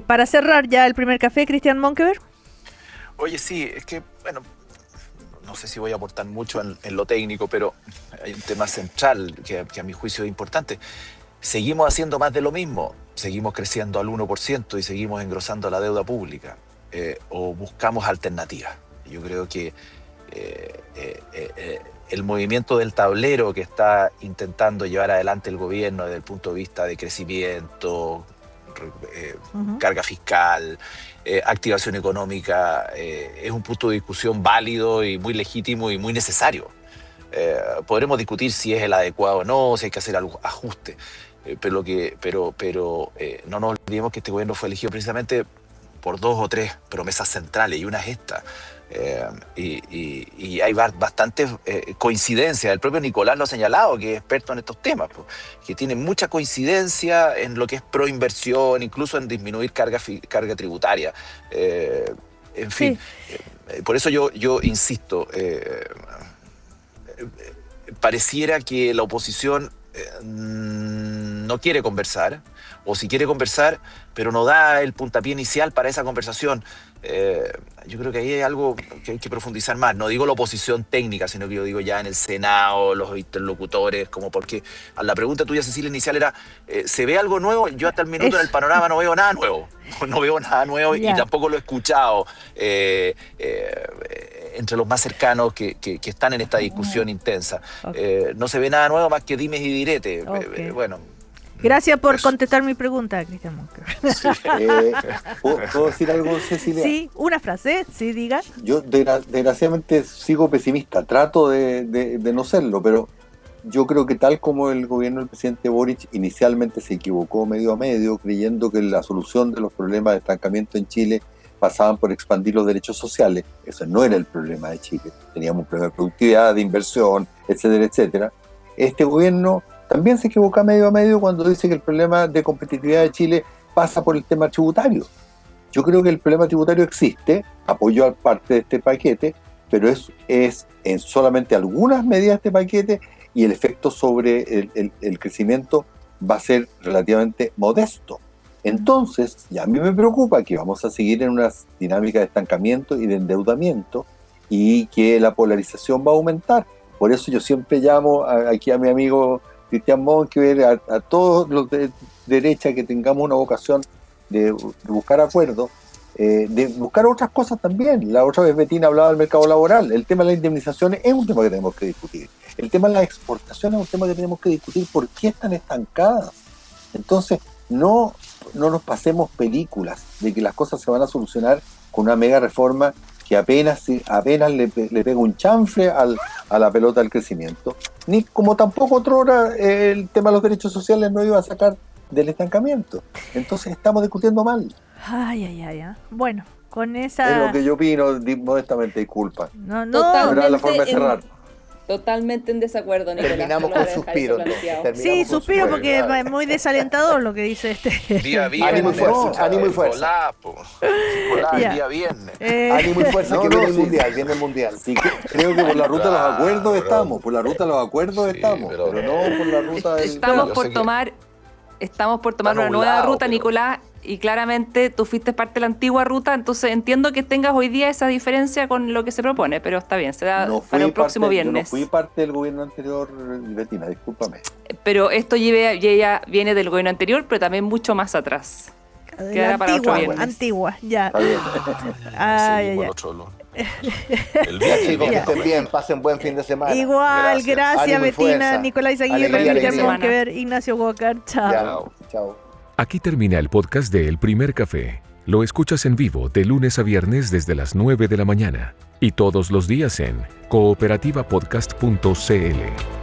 Para cerrar ya el primer café, Cristian Monkeberg. Oye, sí, es que, bueno, no sé si voy a aportar mucho en lo técnico, pero hay un tema central que a mi juicio es importante. Seguimos haciendo más de lo mismo, seguimos creciendo al 1% y seguimos engrosando la deuda pública. o buscamos alternativas. Yo creo que el movimiento del tablero que está intentando llevar adelante el gobierno desde el punto de vista de crecimiento, carga fiscal, activación económica, es un punto de discusión válido y muy legítimo y muy necesario. Podremos discutir si es el adecuado o no, si hay que hacer algún ajuste, pero no nos olvidemos que este gobierno fue elegido precisamente por 2 o 3 promesas centrales, y una es esta. Y hay bastantes coincidencias. El propio Nicolás lo ha señalado, que es experto en estos temas, que tiene mucha coincidencia en lo que es proinversión, incluso en disminuir carga tributaria. En fin, por eso yo insisto, pareciera que la oposición no quiere conversar, o si quiere conversar, pero no da el puntapié inicial para esa conversación. Yo creo que ahí hay algo que hay que profundizar más. No digo la oposición técnica, sino que yo digo ya en el Senado, los interlocutores, como porque a la pregunta tuya, Cecilia, inicial era, ¿se ve algo nuevo? Yo hasta el minuto en el panorama no veo nada nuevo. No veo nada nuevo y tampoco lo he escuchado entre los más cercanos que están en esta discusión intensa. No se ve nada nuevo más que dimes y diretes. Bueno. Gracias por contestar mi pregunta, Cristian Monker. ¿Puedo decir algo, Cecilia? Sí, una frase, sí, diga. Yo desgraciadamente sigo pesimista, trato de no serlo, pero yo creo que tal como el gobierno del presidente Boric inicialmente se equivocó medio a medio, creyendo que la solución de los problemas de estancamiento en Chile pasaban por expandir los derechos sociales. Eso no era el problema de Chile. Teníamos un problema de productividad, de inversión, etcétera, etcétera. Este gobierno también se equivoca medio a medio cuando dice que el problema de competitividad de Chile pasa por el tema tributario. Yo creo que el problema tributario existe, apoyo a parte de este paquete, pero es en solamente algunas medidas de este paquete, y el efecto sobre el crecimiento va a ser relativamente modesto. Entonces, ya a mí me preocupa que vamos a seguir en una dinámica de estancamiento y de endeudamiento, y que la polarización va a aumentar. Por eso yo siempre llamo aquí a mi amigo Cristian Monker, a todos los de derecha, que tengamos una vocación de buscar acuerdos, de buscar otras cosas también. La otra vez Betina hablaba del mercado laboral. El tema de las indemnizaciones es un tema que tenemos que discutir. El tema de las exportaciones es un tema que tenemos que discutir. ¿Por qué están estancadas? Entonces, no nos pasemos películas de que las cosas se van a solucionar con una mega reforma que apenas le pega un chanfle a la pelota del crecimiento, ni como tampoco otrora el tema de los derechos sociales no iba a sacar del estancamiento. Entonces estamos discutiendo mal. Bueno, con esa... Es lo que yo opino, modestamente, disculpa. No. Era la forma de cerrar. Totalmente en desacuerdo, Nicolás. Terminamos con suspiro. Sí, suspiro porque es muy desalentador lo que dice este. Día viernes. Ánimo y fuerza. Día viernes. Ánimo y fuerza, que viene el mundial. Sí, creo que por la ruta de los acuerdos estamos. Por la ruta de los acuerdos estamos. Pero no por la ruta del... Estamos por tomar una nueva ruta, Nicolás, y claramente tú fuiste parte de la antigua ruta, entonces entiendo que tengas hoy día esa diferencia con lo que se propone, pero está bien, se da para el próximo viernes. Yo no fui parte del gobierno anterior, Betina, discúlpame. Pero esto ya viene del gobierno anterior, pero también mucho más atrás. Queda para otro viernes. Antigua, ya. Chicos, que estén bien, pasen buen fin de semana. Igual, gracias Betina, Nicolás Aguirre, Cristian Monker, Ignacio Walker. Chao. Aquí termina el podcast de El Primer Café. Lo escuchas en vivo de lunes a viernes desde las 9 de la mañana y todos los días en cooperativapodcast.cl.